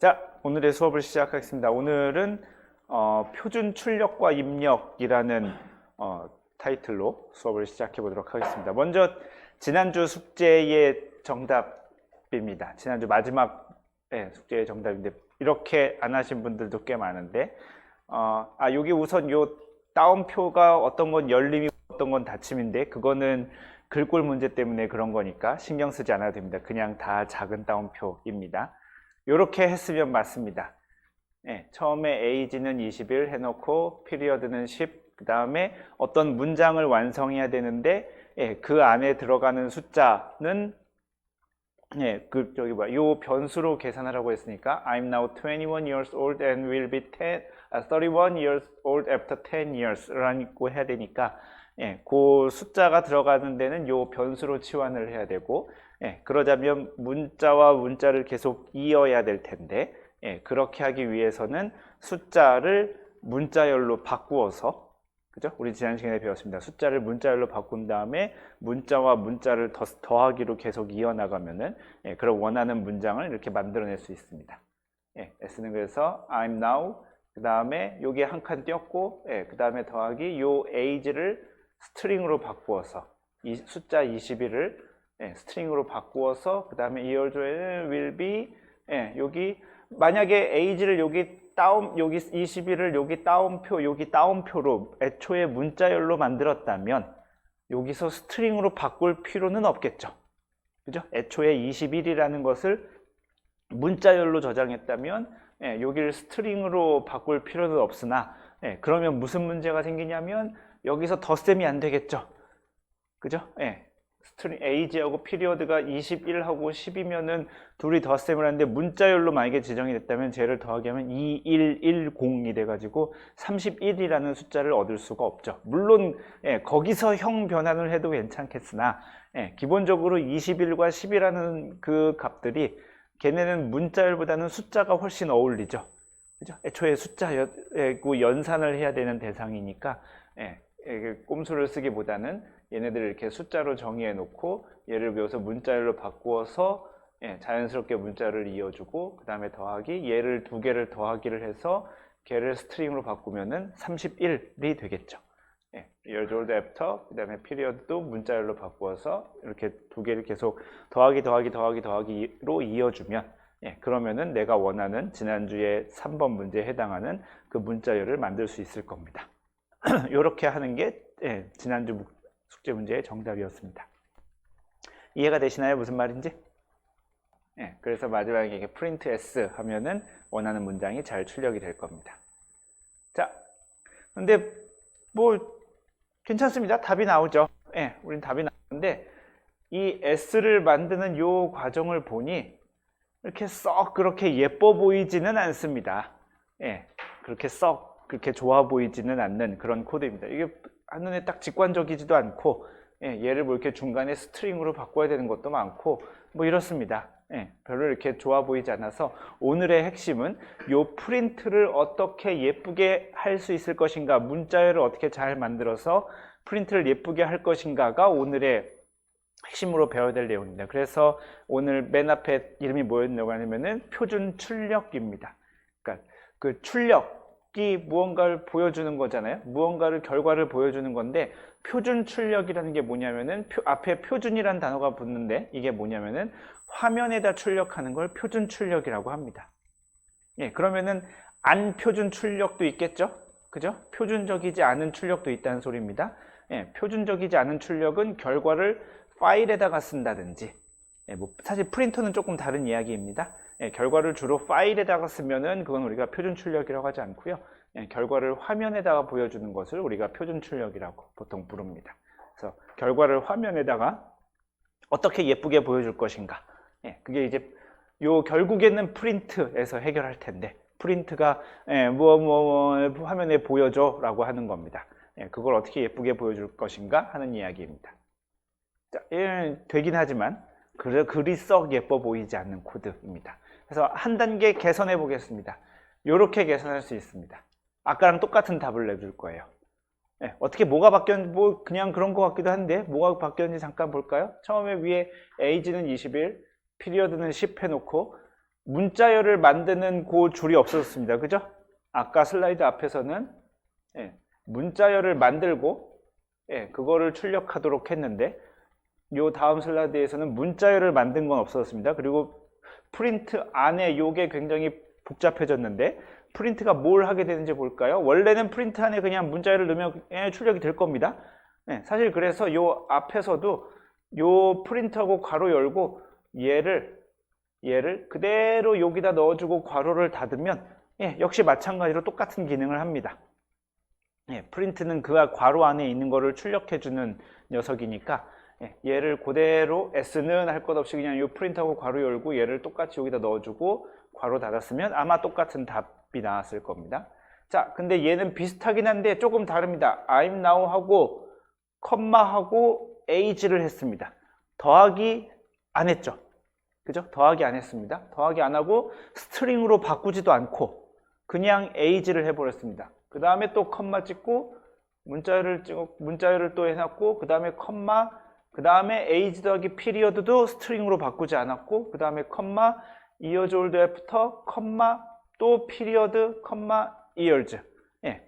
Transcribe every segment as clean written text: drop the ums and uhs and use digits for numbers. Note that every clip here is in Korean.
자, 오늘의 수업을 시작하겠습니다. 오늘은 표준 출력과 입력이라는 타이틀로 수업을 시작해 보도록 하겠습니다. 먼저 지난주 숙제의 정답입니다. 지난주 마지막 숙제의 정답인데 이렇게 안 하신 분들도 꽤 많은데 여기 우선 요 따옴표가 어떤 건 열림이고 어떤 건 닫힘인데 그거는 글꼴 문제 때문에 그런 거니까 신경 쓰지 않아도 됩니다. 그냥 다 작은 따옴표입니다. 이렇게 했으면 맞습니다. 처음에 age는 21 해놓고 피리어드는 10, 그 다음에 어떤 문장을 완성해야 되는데 그 안에 들어가는 숫자는 요 변수로 계산하라고 했으니까 I'm now 21 years old and will be 31 years old after 10 years 라고 해야 되니까 그 숫자가 들어가는 데는 요 변수로 치환을 해야 되고 그러자면 문자와 문자를 계속 이어야 될 텐데 그렇게 하기 위해서는 숫자를 문자열로 바꾸어서 그죠? 우리 지난 시간에 배웠습니다. 숫자를 문자열로 바꾼 다음에 문자와 문자를 더하기로 계속 이어나가면은 그런 원하는 문장을 이렇게 만들어낼 수 있습니다. S는 그래서 I'm now 그 다음에 여기 한 칸 띄었고 그 다음에 더하기 요 age를 스트링으로 바꾸어서 이 숫자 21을 스트링으로 바꾸어서 그 다음에 이어줘야 will be 여기 만약에 age를 여기 21을 여기 따옴표로 애초에 문자열로 만들었다면 여기서 스트링으로 바꿀 필요는 없겠죠. 그죠? 애초에 21이라는 것을 문자열로 저장했다면 여기를 스트링으로 바꿀 필요는 없으나 그러면 무슨 문제가 생기냐면 여기서 덧셈이 안 되겠죠. 그죠? 스트링 age하고 피리어드가 21하고 10이면은 둘이 덧셈을 하는데 문자열로 만약에 지정이 됐다면 쟤를 더하기 하면 2110이 돼가지고 31이라는 숫자를 얻을 수가 없죠. 물론 거기서 형 변환을 해도 괜찮겠으나 기본적으로 21과 10이라는 그 값들이 걔네는 문자열보다는 숫자가 훨씬 어울리죠. 그죠? 애초에 숫자고 연산을 해야 되는 대상이니까 꼼수를 쓰기보다는 얘네들을 이렇게 숫자로 정의해 놓고 얘를 배워서 문자열로 바꾸어서 자연스럽게 문자를 이어주고 그 다음에 더하기 얘를 두 개를 더하기를 해서 걔를 스트링으로 바꾸면은 31이 되겠죠. years old after 그 다음에 period도 문자열로 바꾸어서 이렇게 두 개를 계속 더하기로 이어주면 그러면은 내가 원하는 지난주에 3번 문제에 해당하는 그 문자열을 만들 수 있을 겁니다. 이렇게 하는 게 지난주 숙제 문제의 정답이었습니다. 이해가 되시나요? 무슨 말인지? 그래서 마지막에 이렇게 print s 하면은 원하는 문장이 잘 출력이 될 겁니다. 자, 근데 뭐 괜찮습니다. 답이 나오죠. 우린 답이 나오는데 이 s를 만드는 요 과정을 보니 이렇게 썩 그렇게 예뻐 보이지는 않습니다. 그렇게 좋아 보이지는 않는 그런 코드입니다. 이게 한눈에 딱 직관적이지도 않고 얘를 뭐 이렇게 중간에 스트링으로 바꿔야 되는 것도 많고 뭐 이렇습니다. 별로 이렇게 좋아 보이지 않아서 오늘의 핵심은 요 프린트를 어떻게 예쁘게 할 수 있을 것인가, 문자열을 어떻게 잘 만들어서 프린트를 예쁘게 할 것인가가 오늘의 핵심으로 배워야 될 내용입니다. 그래서 오늘 맨 앞에 이름이 뭐였냐고 하면은 표준 출력입니다. 그러니까 그 출력이 무언가를 보여주는 거잖아요. 무언가를 결과를 보여주는 건데 표준 출력이라는 게 뭐냐면은 앞에 표준이라는 단어가 붙는데 이게 뭐냐면은 화면에다 출력하는 걸 표준 출력이라고 합니다. 그러면은 안 표준 출력도 있겠죠? 그죠? 표준적이지 않은 출력도 있다는 소리입니다. 표준적이지 않은 출력은 결과를 파일에다가 쓴다든지 사실 프린터는 조금 다른 이야기입니다. 결과를 주로 파일에다가 쓰면은 그건 우리가 표준 출력이라고 하지 않고요. 결과를 화면에다가 보여주는 것을 우리가 표준 출력이라고 보통 부릅니다. 그래서 결과를 화면에다가 어떻게 예쁘게 보여줄 것인가. 그게 이제 결국에는 프린트에서 해결할 텐데 프린트가 화면에 보여줘 라고 하는 겁니다. 그걸 어떻게 예쁘게 보여줄 것인가 하는 이야기입니다. 자, 되긴 하지만 글이 썩 예뻐 보이지 않는 코드입니다. 그래서 한 단계 개선해 보겠습니다. 이렇게 개선할 수 있습니다. 아까랑 똑같은 답을 내줄 거예요. 어떻게 뭐가 바뀌었는지 그냥 그런 것 같기도 한데 뭐가 바뀌었는지 잠깐 볼까요? 처음에 위에 age는 21, 피리어드는 10 해놓고 문자열을 만드는 그 줄이 없어졌습니다. 그죠? 아까 슬라이드 앞에서는 문자열을 만들고 그거를 출력하도록 했는데 요 다음 슬라이드에서는 문자열을 만든 건 없어졌습니다. 그리고 프린트 안에 요게 굉장히 복잡해졌는데 프린트가 뭘 하게 되는지 볼까요? 원래는 프린트 안에 그냥 문자열을 넣으면 출력이 될 겁니다. 사실 그래서 요 앞에서도 요 프린트하고 괄호 열고 얘를 그대로 여기다 넣어주고 괄호를 닫으면 역시 마찬가지로 똑같은 기능을 합니다. 프린트는 그 괄호 안에 있는 거를 출력해주는 녀석이니까 얘를 그대로 S는 할 것 없이 그냥 이 프린트하고 괄호 열고 얘를 똑같이 여기다 넣어주고 괄호 닫았으면 아마 똑같은 답이 나왔을 겁니다. 자, 근데 얘는 비슷하긴 한데 조금 다릅니다. I'm now 하고 컴마하고 age를 했습니다. 더하기 안 했죠. 그죠? 더하기 안 했습니다. 더하기 안 하고 스트링으로 바꾸지도 않고 그냥 age를 해버렸습니다. 그 다음에 또 컴마 찍고 문자열을 또 해놨고 그 다음에 컴마 그 다음에 age 더하기 피리어드도 스트링으로 바꾸지 않았고 그 다음에 컴마 years old after 컴마 또 피리어드 컴마 years.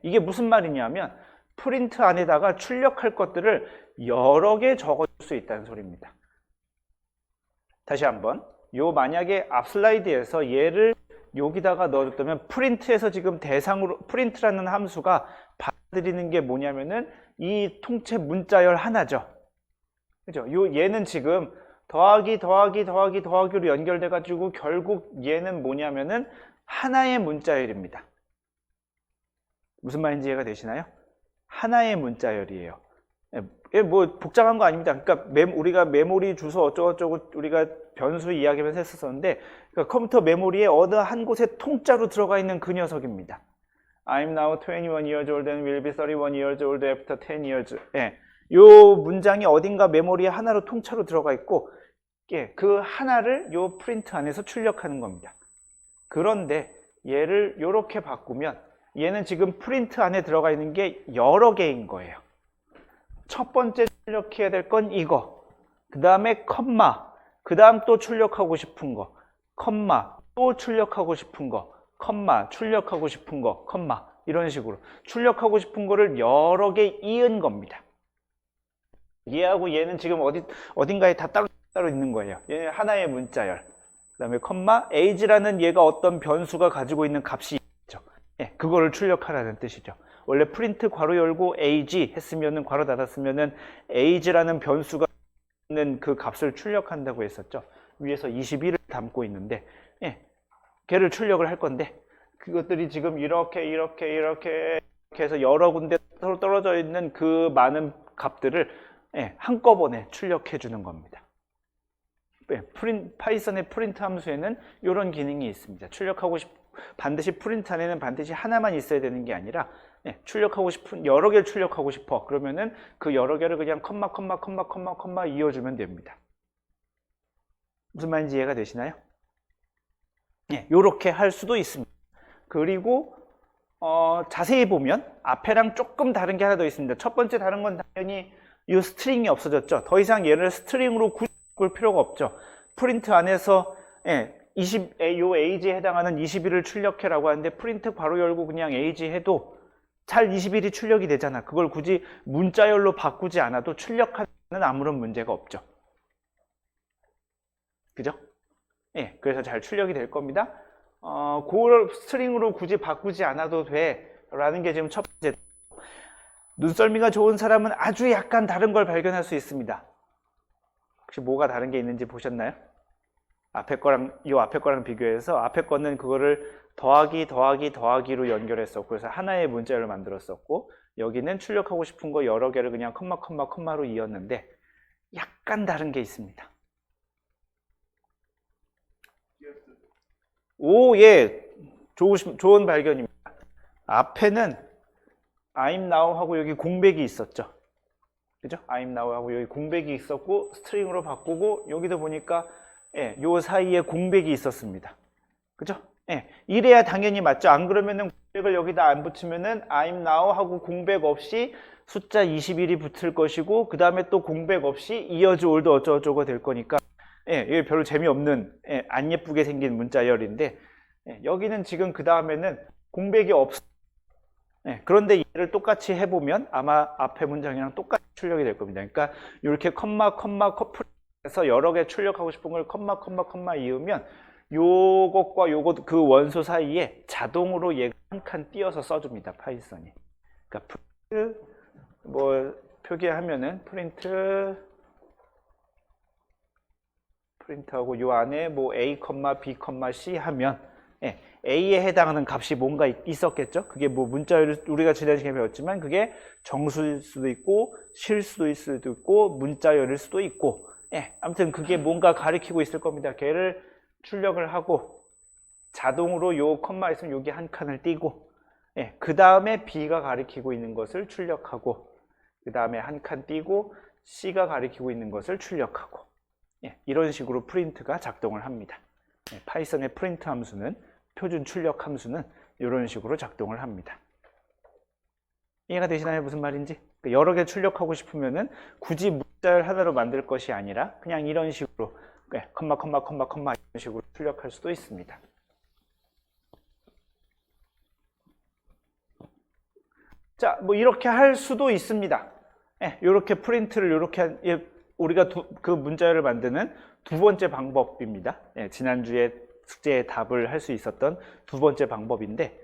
이게 무슨 말이냐면 프린트 안에다가 출력할 것들을 여러 개 적어줄 수 있다는 소리입니다. 다시 한번 만약에 앞 슬라이드에서 얘를 여기다가 넣어줬다면 프린트에서 지금 대상으로 프린트라는 함수가 받아들이는 게 뭐냐면은 이 통째 문자열 하나죠. 그죠? 얘는 지금 더하기로 연결돼 가지고 결국 얘는 뭐냐면은 하나의 문자열입니다. 무슨 말인지 이해가 되시나요? 하나의 문자열이에요. 뭐 복잡한 거 아닙니다. 그러니까 우리가 메모리 주소 어쩌고저쩌고 우리가 변수 이야기하면서 했었는데 그러니까 컴퓨터 메모리에 어느 한 곳에 통짜로 들어가 있는 그 녀석입니다. I'm now 21 years old and will be 31 years old after 10 years. 요 문장이 어딘가 메모리에 하나로 통짜로 들어가 있고 그 하나를 요 프린트 안에서 출력하는 겁니다. 그런데 얘를 요렇게 바꾸면 얘는 지금 프린트 안에 들어가 있는 게 여러 개인 거예요. 첫 번째 출력해야 될 건 이거, 그 다음에 컴마, 그 다음 또 출력하고 싶은 거, 컴마, 또 출력하고 싶은 거, 컴마, 출력하고 싶은 거, 컴마, 이런 식으로 출력하고 싶은 거를 여러 개 이은 겁니다. 얘하고 얘는 지금 어딘가에 다 따로 있는 거예요. 얘는 하나의 문자열. 그 다음에 컴마, age라는 얘가 어떤 변수가 가지고 있는 값이 있죠. 그거를 출력하라는 뜻이죠. 원래 프린트 괄호 열고 age 했으면은 괄호 닫았으면은 age라는 변수가 있는 그 값을 출력한다고 했었죠. 위에서 21을 담고 있는데 걔를 출력을 할 건데 그것들이 지금 이렇게 해서 여러 군데 서로 떨어져 있는 그 많은 값들을 한꺼번에 출력해 주는 겁니다. 파이썬의 프린트 함수에는 이런 기능이 있습니다. 반드시 프린트 안에는 반드시 하나만 있어야 되는 게 아니라 출력하고 싶은 여러 개를 출력하고 싶어. 그러면은 그 여러 개를 그냥 컴마 이어주면 됩니다. 무슨 말인지 이해가 되시나요? 요렇게 할 수도 있습니다. 그리고 자세히 보면 앞에랑 조금 다른 게 하나 더 있습니다. 첫 번째 다른 건 당연히 이 스트링이 없어졌죠. 더 이상 얘를 스트링으로 구울 필요가 없죠. 프린트 안에서 요 age에 해당하는 21을 출력해라고 하는데 프린트 바로 열고 그냥 age 해도 잘 21이 출력이 되잖아. 그걸 굳이 문자열로 바꾸지 않아도 출력하는 아무런 문제가 없죠. 그죠? 그래서 잘 출력이 될 겁니다. 그걸 스트링으로 굳이 바꾸지 않아도 돼 라는 게 지금 첫 번째. 눈썰미가 좋은 사람은 아주 약간 다른 걸 발견할 수 있습니다. 혹시 뭐가 다른 게 있는지 보셨나요? 앞에 거랑 비교해서 앞에 거는 그거를 더하기로 연결했었고 그래서 하나의 문자열을 만들었었고 여기는 출력하고 싶은 거 여러 개를 그냥 컴마로 이었는데 약간 다른 게 있습니다. 좋은 발견입니다. 앞에는 I'm now 하고 여기 공백이 있었죠. 그죠? I'm now 하고 여기 공백이 있었고 스트링으로 바꾸고 여기도 보니까 요 사이에 공백이 있었습니다. 그죠? 이래야 당연히 맞죠. 안 그러면은 공백을 여기다 안 붙이면은 I'm now 하고 공백 없이 숫자 21이 붙을 것이고 그 다음에 또 공백 없이 years old 어쩌고저쩌고 될 거니까 예, 이게 별로 재미없는, 예, 안 예쁘게 생긴 문자열인데, 예, 여기는 지금 그 다음에는 공백이 예, 그런데 얘를 똑같이 해보면 아마 앞에 문장이랑 똑같이 출력이 될 겁니다. 그러니까 이렇게 커마에서 여러 개 출력하고 싶은 걸 커마 이으면 요것과 요것 그 원소 사이에 자동으로 얘가 한 칸 띄어서 써줍니다. 파이썬이. 그러니까 프린트 뭐 표기하면은 프린트하고 요 안에 뭐 A, B, C 하면, 예, A에 해당하는 값이 뭔가 있었겠죠? 그게 뭐 문자열을 우리가 지난 시간에 배웠지만 그게 정수일 수도 있고 실수일 수도 있고 문자열일 수도 있고, 예, 아무튼 그게 뭔가 가리키고 있을 겁니다. 걔를 출력을 하고 자동으로 요 컴마 있으면 여기 한 칸을 띄고, 예, 그 다음에 B가 가리키고 있는 것을 출력하고 그 다음에 한 칸 띄고 C가 가리키고 있는 것을 출력하고, 예, 이런 식으로 프린트가 작동을 합니다. 예, 파이썬의 프린트 함수는 표준 출력 함수는 이런 식으로 작동을 합니다. 이해가 되시나요? 무슨 말인지? 여러 개 출력하고 싶으면은 굳이 문자열 하나로 만들 것이 아니라 그냥 이런 식으로, 예, 컴마 이런 식으로 출력할 수도 있습니다. 자, 뭐 이렇게 할 수도 있습니다. 예, 이렇게 프린트를 이렇게 우리가 그 문자열을 만드는 두 번째 방법입니다. 예, 지난주에 숙제에 답을 할 수 있었던 두 번째 방법인데,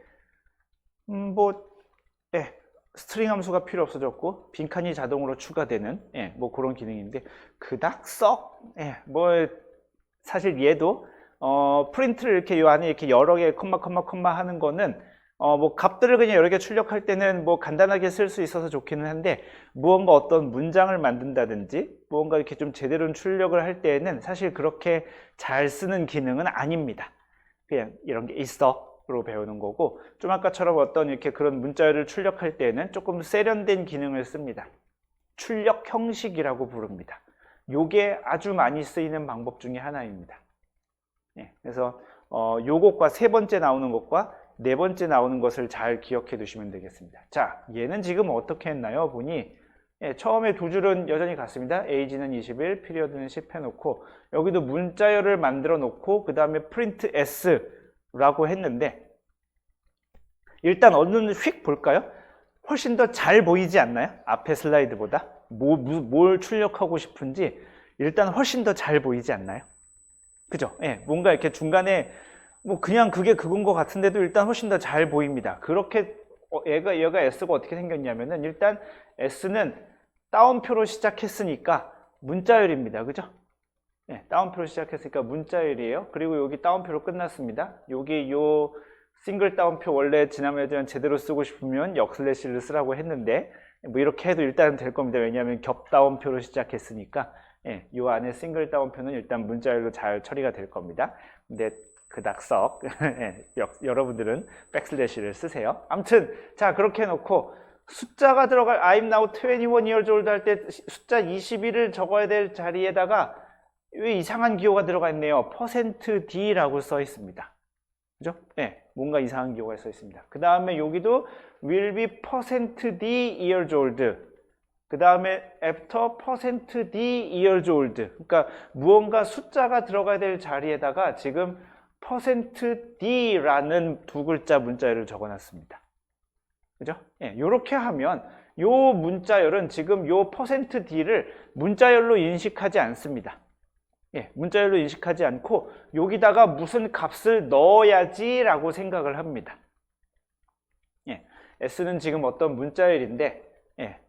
예, 스트링 함수가 필요 없어졌고 빈칸이 자동으로 추가되는, 예, 뭐 그런 기능인데 그닥 썩, 예, 뭐 사실 얘도 프린트를 이렇게 요 안에 이렇게 여러 개 컴마 하는 거는 뭐 값들을 그냥 여러 개 출력할 때는 뭐 간단하게 쓸 수 있어서 좋기는 한데, 무언가 어떤 문장을 만든다든지 무언가 이렇게 좀 제대로 출력을 할 때에는 사실 그렇게 잘 쓰는 기능은 아닙니다. 그냥 이런 게 있어로 배우는 거고, 좀 아까처럼 어떤 이렇게 그런 문자열을 출력할 때에는 조금 세련된 기능을 씁니다. 출력 형식이라고 부릅니다. 요게 아주 많이 쓰이는 방법 중에 하나입니다. 예, 그래서 요것과 세 번째 나오는 것과 네 번째 나오는 것을 잘 기억해 두시면 되겠습니다. 자, 얘는 지금 어떻게 했나요? 보니, 예, 처음에 두 줄은 여전히 같습니다. age는 21, 피리어드는 10 해놓고 여기도 문자열을 만들어 놓고 그 다음에 print s라고 했는데, 일단 얼른 휙 볼까요? 훨씬 더 잘 보이지 않나요? 앞에 슬라이드보다 뭘 출력하고 싶은지 일단 훨씬 더 잘 보이지 않나요? 그죠? 예, 뭔가 이렇게 중간에 뭐 그냥 그게 그건 것 같은데도 일단 훨씬 더 잘 보입니다. 그렇게 얘가 S가 어떻게 생겼냐면은, 일단 S는 따옴표로 시작했으니까 문자열입니다. 그죠? 예, 따옴표로 시작했으니까 문자열이에요. 그리고 여기 따옴표로 끝났습니다. 여기 요 싱글 따옴표 원래 지난번에 제대로 쓰고 싶으면 역슬래시를 쓰라고 했는데 뭐 이렇게 해도 일단은 될 겁니다. 왜냐하면 겹 따옴표로 시작했으니까, 예, 요 안에 싱글 따옴표는 일단 문자열로 잘 처리가 될 겁니다. 근데 그닥 썩 예, 여러분들은 백슬래시를 쓰세요. 아무튼 자, 그렇게 해놓고 숫자가 들어갈 I'm now 21 years old 할 때 숫자 21을 적어야 될 자리에다가 왜 이상한 기호가 들어가 있네요. %d라고 써 있습니다. 그죠? 예, 뭔가 이상한 기호가 써 있습니다. 그 다음에 여기도 will be %d years old, 그 다음에 after %d years old. 그러니까 무언가 숫자가 들어가야 될 자리에다가 지금 %d라는 두 글자 문자열을 적어놨습니다. 그죠? 예, 요렇게 하면 요 문자열은 지금 요 %d를 문자열로 인식하지 않습니다. 예, 문자열로 인식하지 않고 여기다가 무슨 값을 넣어야지 라고 생각을 합니다. 예, s는 지금 어떤 문자열인데, 예,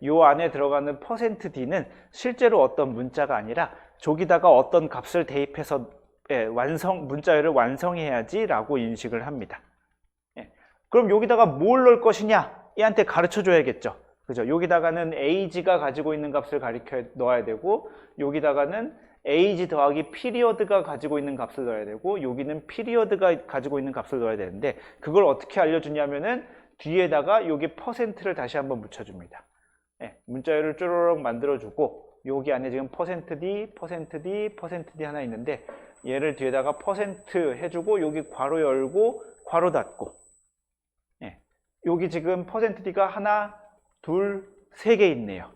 요 안에 들어가는 %d는 실제로 어떤 문자가 아니라 저기다가 어떤 값을 대입해서, 예, 문자열을 완성해야지 라고 인식을 합니다. 예, 그럼 여기다가 뭘 넣을 것이냐? 얘한테 가르쳐 줘야겠죠. 그죠? 여기다가는 age가 가지고 있는 값을 넣어야 되고, 여기다가는 age 더하기 period가 가지고 있는 값을 넣어야 되고, 여기는 period가 가지고 있는 값을 넣어야 되는데, 그걸 어떻게 알려주냐면은 뒤에다가 여기 %를 다시 한번 묻혀줍니다. 예, 문자열을 쪼르륵 만들어주고, 여기 안에 지금 %d 하나 있는데, 얘를 뒤에다가 % 해주고 여기 괄호 열고 괄호 닫고, 예, 여기 지금 %d가 하나, 둘, 세 개 있네요.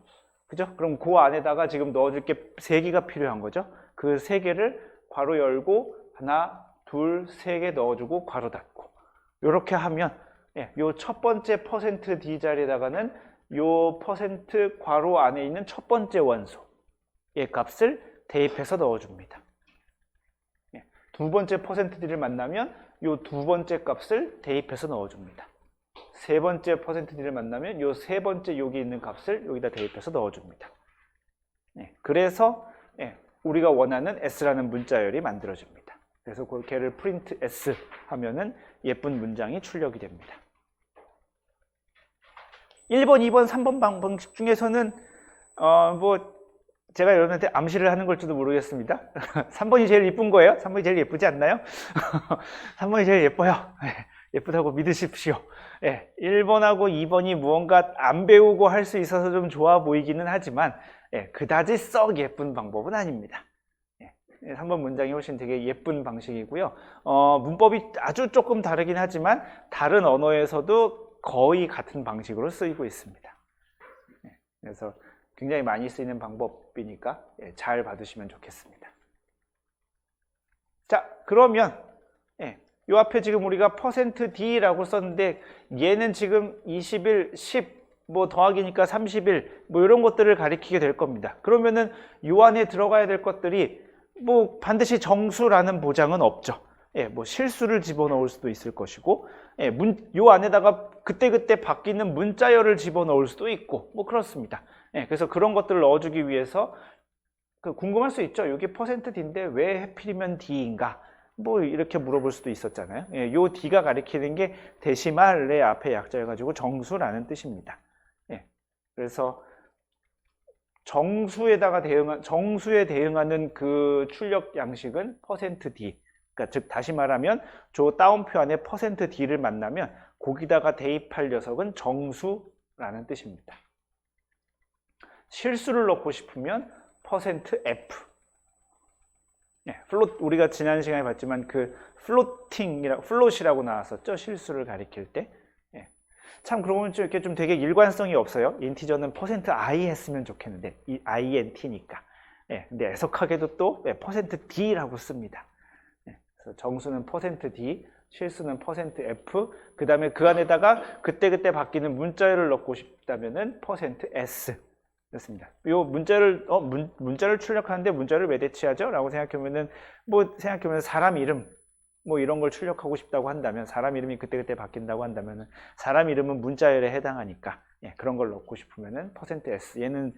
그죠? 그럼 그 안에다가 지금 넣어줄 게 3개가 필요한 거죠. 그 3개를 괄호 열고 하나, 둘, 3개 넣어주고 괄호 닫고 이렇게 하면 요 첫 번째 퍼센트 %d 자리에다가는 요 퍼센트 괄호 안에 있는 첫 번째 원소의 값을 대입해서 넣어줍니다. 두 번째 퍼센트 %d를 만나면 요 두 번째 값을 대입해서 넣어줍니다. 세 번째 퍼센트 %d를 만나면 요 세 번째 여기 있는 값을 여기다 대입해서 넣어줍니다. 그래서 우리가 원하는 S라는 문자열이 만들어집니다. 그래서 걔를 프린트 S 하면은 예쁜 문장이 출력이 됩니다. 1번, 2번, 3번 방식 중에서는 뭐 제가 여러분한테 암시를 하는 걸지도 모르겠습니다. 3번이 제일 예쁜 거예요? 3번이 제일 예쁘지 않나요? 3번이 제일 예뻐요. 예쁘다고 믿으십시오. 1번하고 2번이 무언가 안 배우고 할 수 있어서 좀 좋아 보이기는 하지만 그다지 썩 예쁜 방법은 아닙니다. 3번 문장이 훨씬 되게 예쁜 방식이고요. 문법이 아주 조금 다르긴 하지만 다른 언어에서도 거의 같은 방식으로 쓰이고 있습니다. 그래서 굉장히 많이 쓰이는 방법이니까 잘 받으시면 좋겠습니다. 자, 그러면 요 앞에 지금 우리가 %d라고 썼는데 얘는 지금 21, 10 뭐 더하기니까 31 뭐 이런 것들을 가리키게 될 겁니다. 그러면은 요 안에 들어가야 될 것들이 뭐 반드시 정수라는 보장은 없죠. 뭐 실수를 집어넣을 수도 있을 것이고 요 안에다가 그때그때 바뀌는 문자열을 집어넣을 수도 있고 뭐 그렇습니다. 그래서 그런 것들을 넣어주기 위해서 궁금할 수 있죠. 이게 %d인데 왜 하필이면 d인가? 뭐 이렇게 물어볼 수도 있었잖아요. 요 d가 가리키는 게 데시말의 앞에 약자여가지고 정수라는 뜻입니다. 그래서 정수에 대응하는 그 출력 양식은 %d. 그러니까 즉 다시 말하면 저 따옴표 안에 %d를 만나면 거기다가 대입할 녀석은 정수라는 뜻입니다. 실수를 넣고 싶으면 %f. 플롯 우리가 지난 시간에 봤지만 그 플롯이라고 나왔었죠. 실수를 가리킬 때. 참 그러고 보면 이렇게 좀 되게 일관성이 없어요. 인티저는 %i 했으면 좋겠는데 이 int니까. 근데 애석하게도 또 %d라고 씁니다. 그래서 정수는 %d, 실수는 %f, 그 다음에 그 안에다가 그때그때 바뀌는 문자열을 넣고 싶다면은 %s. 그렇습니다. 요 문자를 출력하는데 문자를 왜 대체하죠? 라고 생각하면은 사람 이름 뭐 이런 걸 출력하고 싶다고 한다면 사람 이름이 그때그때 바뀐다고 한다면은 사람 이름은 문자열에 해당하니까 그런 걸 넣고 싶으면은 %s 얘는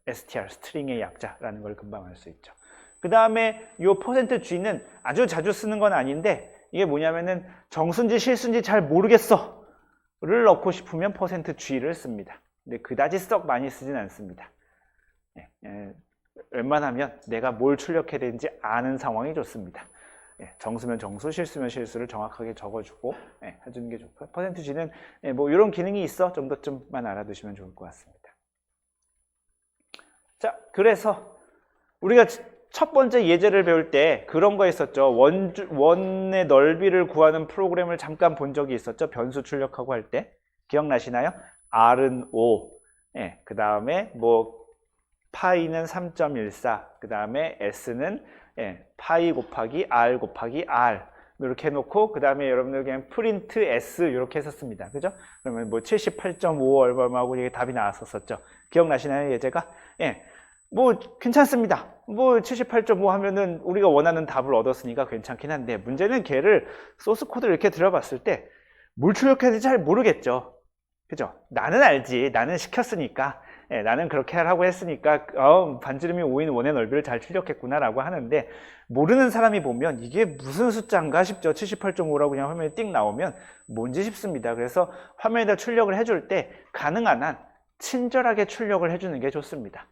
str 스트링의 약자라는 걸 금방 알 수 있죠. 그 다음에 요 %g는 아주 자주 쓰는 건 아닌데 이게 뭐냐면은 정수인지 실수인지 잘 모르겠어 를 넣고 싶으면 %g를 씁니다. 근데 그다지 썩 많이 쓰진 않습니다. 웬만하면 내가 뭘 출력해야 되는지 아는 상황이 좋습니다. 정수면 정수, 실수면 실수를 정확하게 적어주고 해주는 게 좋고요. %g는 뭐 이런 기능이 있어 정도쯤만 알아두시면 좋을 것 같습니다. 자, 그래서 우리가 첫 번째 예제를 배울 때 그런 거 있었죠. 원의 넓이를 구하는 프로그램을 잠깐 본 적이 있었죠. 변수 출력하고 할 때. 기억나시나요? r은 5, 그 다음에 뭐 파이는 3.14, 그 다음에 s는 파이 곱하기 r 곱하기 r 이렇게 해놓고 그 다음에 여러분들 그냥 프린트 s 이렇게 했었습니다. 그죠? 그러면 뭐 78.5 얼마하고 이게 답이 나왔었죠. 기억나시나요, 예제가? 뭐 괜찮습니다. 뭐 78.5 하면은 우리가 원하는 답을 얻었으니까 괜찮긴 한데 문제는 걔를 소스 코드를 이렇게 들어봤을 때 뭘 출력해야 될지 잘 모르겠죠. 그죠? 나는 알지. 나는 시켰으니까. 나는 그렇게 하라고 했으니까 반지름이 5인 원의 넓이를 잘 출력했구나 라고 하는데 모르는 사람이 보면 이게 무슨 숫자인가 싶죠. 78.5라고 그냥 화면에 띵 나오면 뭔지 싶습니다. 그래서 화면에다 출력을 해줄 때 가능한 한 친절하게 출력을 해주는 게 좋습니다.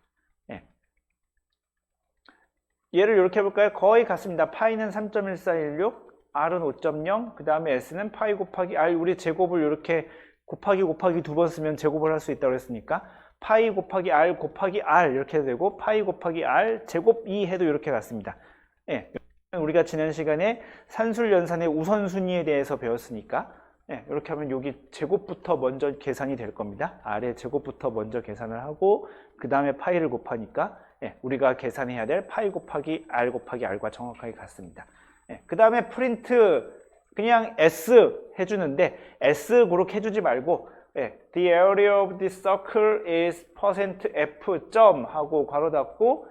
얘를 이렇게 해볼까요? 거의 같습니다. 파이는 3.1416, r은 5.0, 그 다음에 s는 파이 곱하기 r. 우리 제곱을 이렇게 곱하기 두 번 쓰면 제곱을 할 수 있다고 했으니까 파이 곱하기 r 곱하기 r 이렇게 해도 되고 파이 곱하기 r 제곱 2 해도 이렇게 같습니다. 우리가 지난 시간에 산술연산의 우선순위에 대해서 배웠으니까 이렇게 하면 여기 제곱부터 먼저 계산이 될 겁니다. 아래 제곱부터 먼저 계산을 하고 그 다음에 파이를 곱하니까 우리가 계산해야 될 파이 곱하기 R과 정확하게 같습니다. 그 다음에 프린트 그냥 S 해주는데 S 그렇게 해주지 말고 The area of this circle is %f 점 하고 괄호 닫고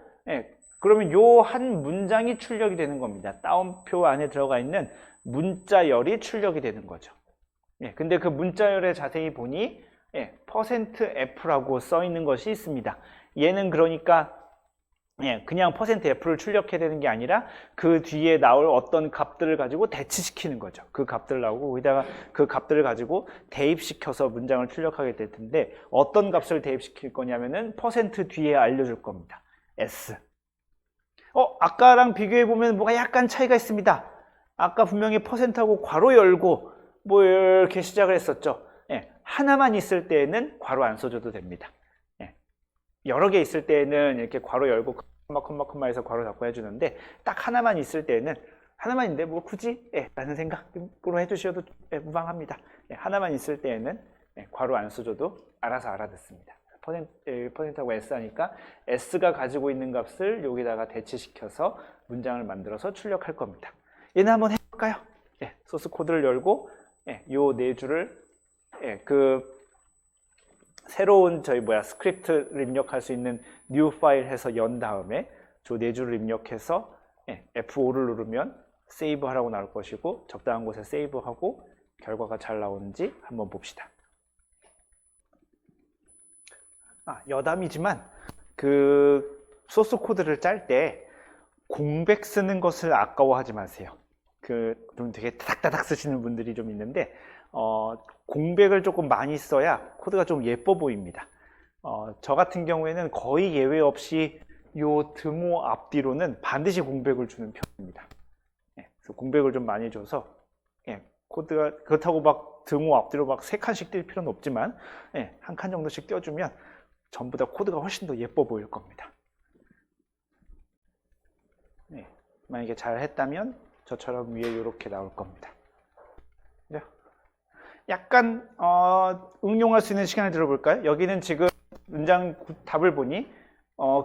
그러면 요 한 문장이 출력이 되는 겁니다. 따옴표 안에 들어가 있는 문자열이 출력이 되는 거죠. 근데 그 문자열에 자세히 보니 %f라고 써 있는 것이 있습니다. 얘는 그러니까 그냥 %f를 출력해야 되는 게 아니라 그 뒤에 나올 어떤 값들을 가지고 대치시키는 거죠. 그 값들을 나오고 거기다가 그 값들을 가지고 대입시켜서 문장을 출력하게 될 텐데 어떤 값을 대입시킬 거냐면은 % 뒤에 알려줄 겁니다. s. 아까랑 비교해 보면 뭐가 약간 차이가 있습니다. 아까 분명히 %하고 괄호 열고 뭐 이렇게 시작을 했었죠. 하나만 있을 때에는 괄호 안 써줘도 됩니다. 여러 개 있을 때에는 이렇게 괄호 열고 컴마 해서 괄호 닫고 해주는데 딱 하나만 있을 때에는 하나만 있는데 뭐 굳이 라는 생각으로 해주셔도 무방합니다. 하나만 있을 때에는 괄호 안 써줘도 알아서 알아듣습니다. %하고 S 하니까 S가 가지고 있는 값을 여기다가 대치시켜서 문장을 만들어서 출력할 겁니다. 얘는 한번 해볼까요? 소스 코드를 열고 요 네 줄을 그 새로운 스크립트를 입력할 수 있는 new 파일 해서 연 다음에 저 네 줄을 입력해서 F5를 누르면 세이브 하라고 나올 것이고 적당한 곳에 세이브하고 결과가 잘 나오는지 한번 봅시다. 여담이지만 그 소스 코드를 짤 때 공백 쓰는 것을 아까워하지 마세요. 좀 되게 다닥다닥 쓰시는 분들이 좀 있는데 공백을 조금 많이 써야 코드가 좀 예뻐 보입니다. 저 같은 경우에는 거의 예외 없이 요 드모 앞뒤로는 반드시 공백을 주는 편입니다. 그래서 공백을 좀 많이 줘서 코드가 그렇다고 막 드모 앞뒤로 막 3칸씩 뛸 필요는 없지만 한 칸 정도씩 껴주면 전부 다 코드가 훨씬 더 예뻐 보일 겁니다. 만약에 잘 했다면 저처럼 위에 이렇게 나올 겁니다. 약간 응용할 수 있는 시간을 들어볼까요? 여기는 지금 문장 답을 보니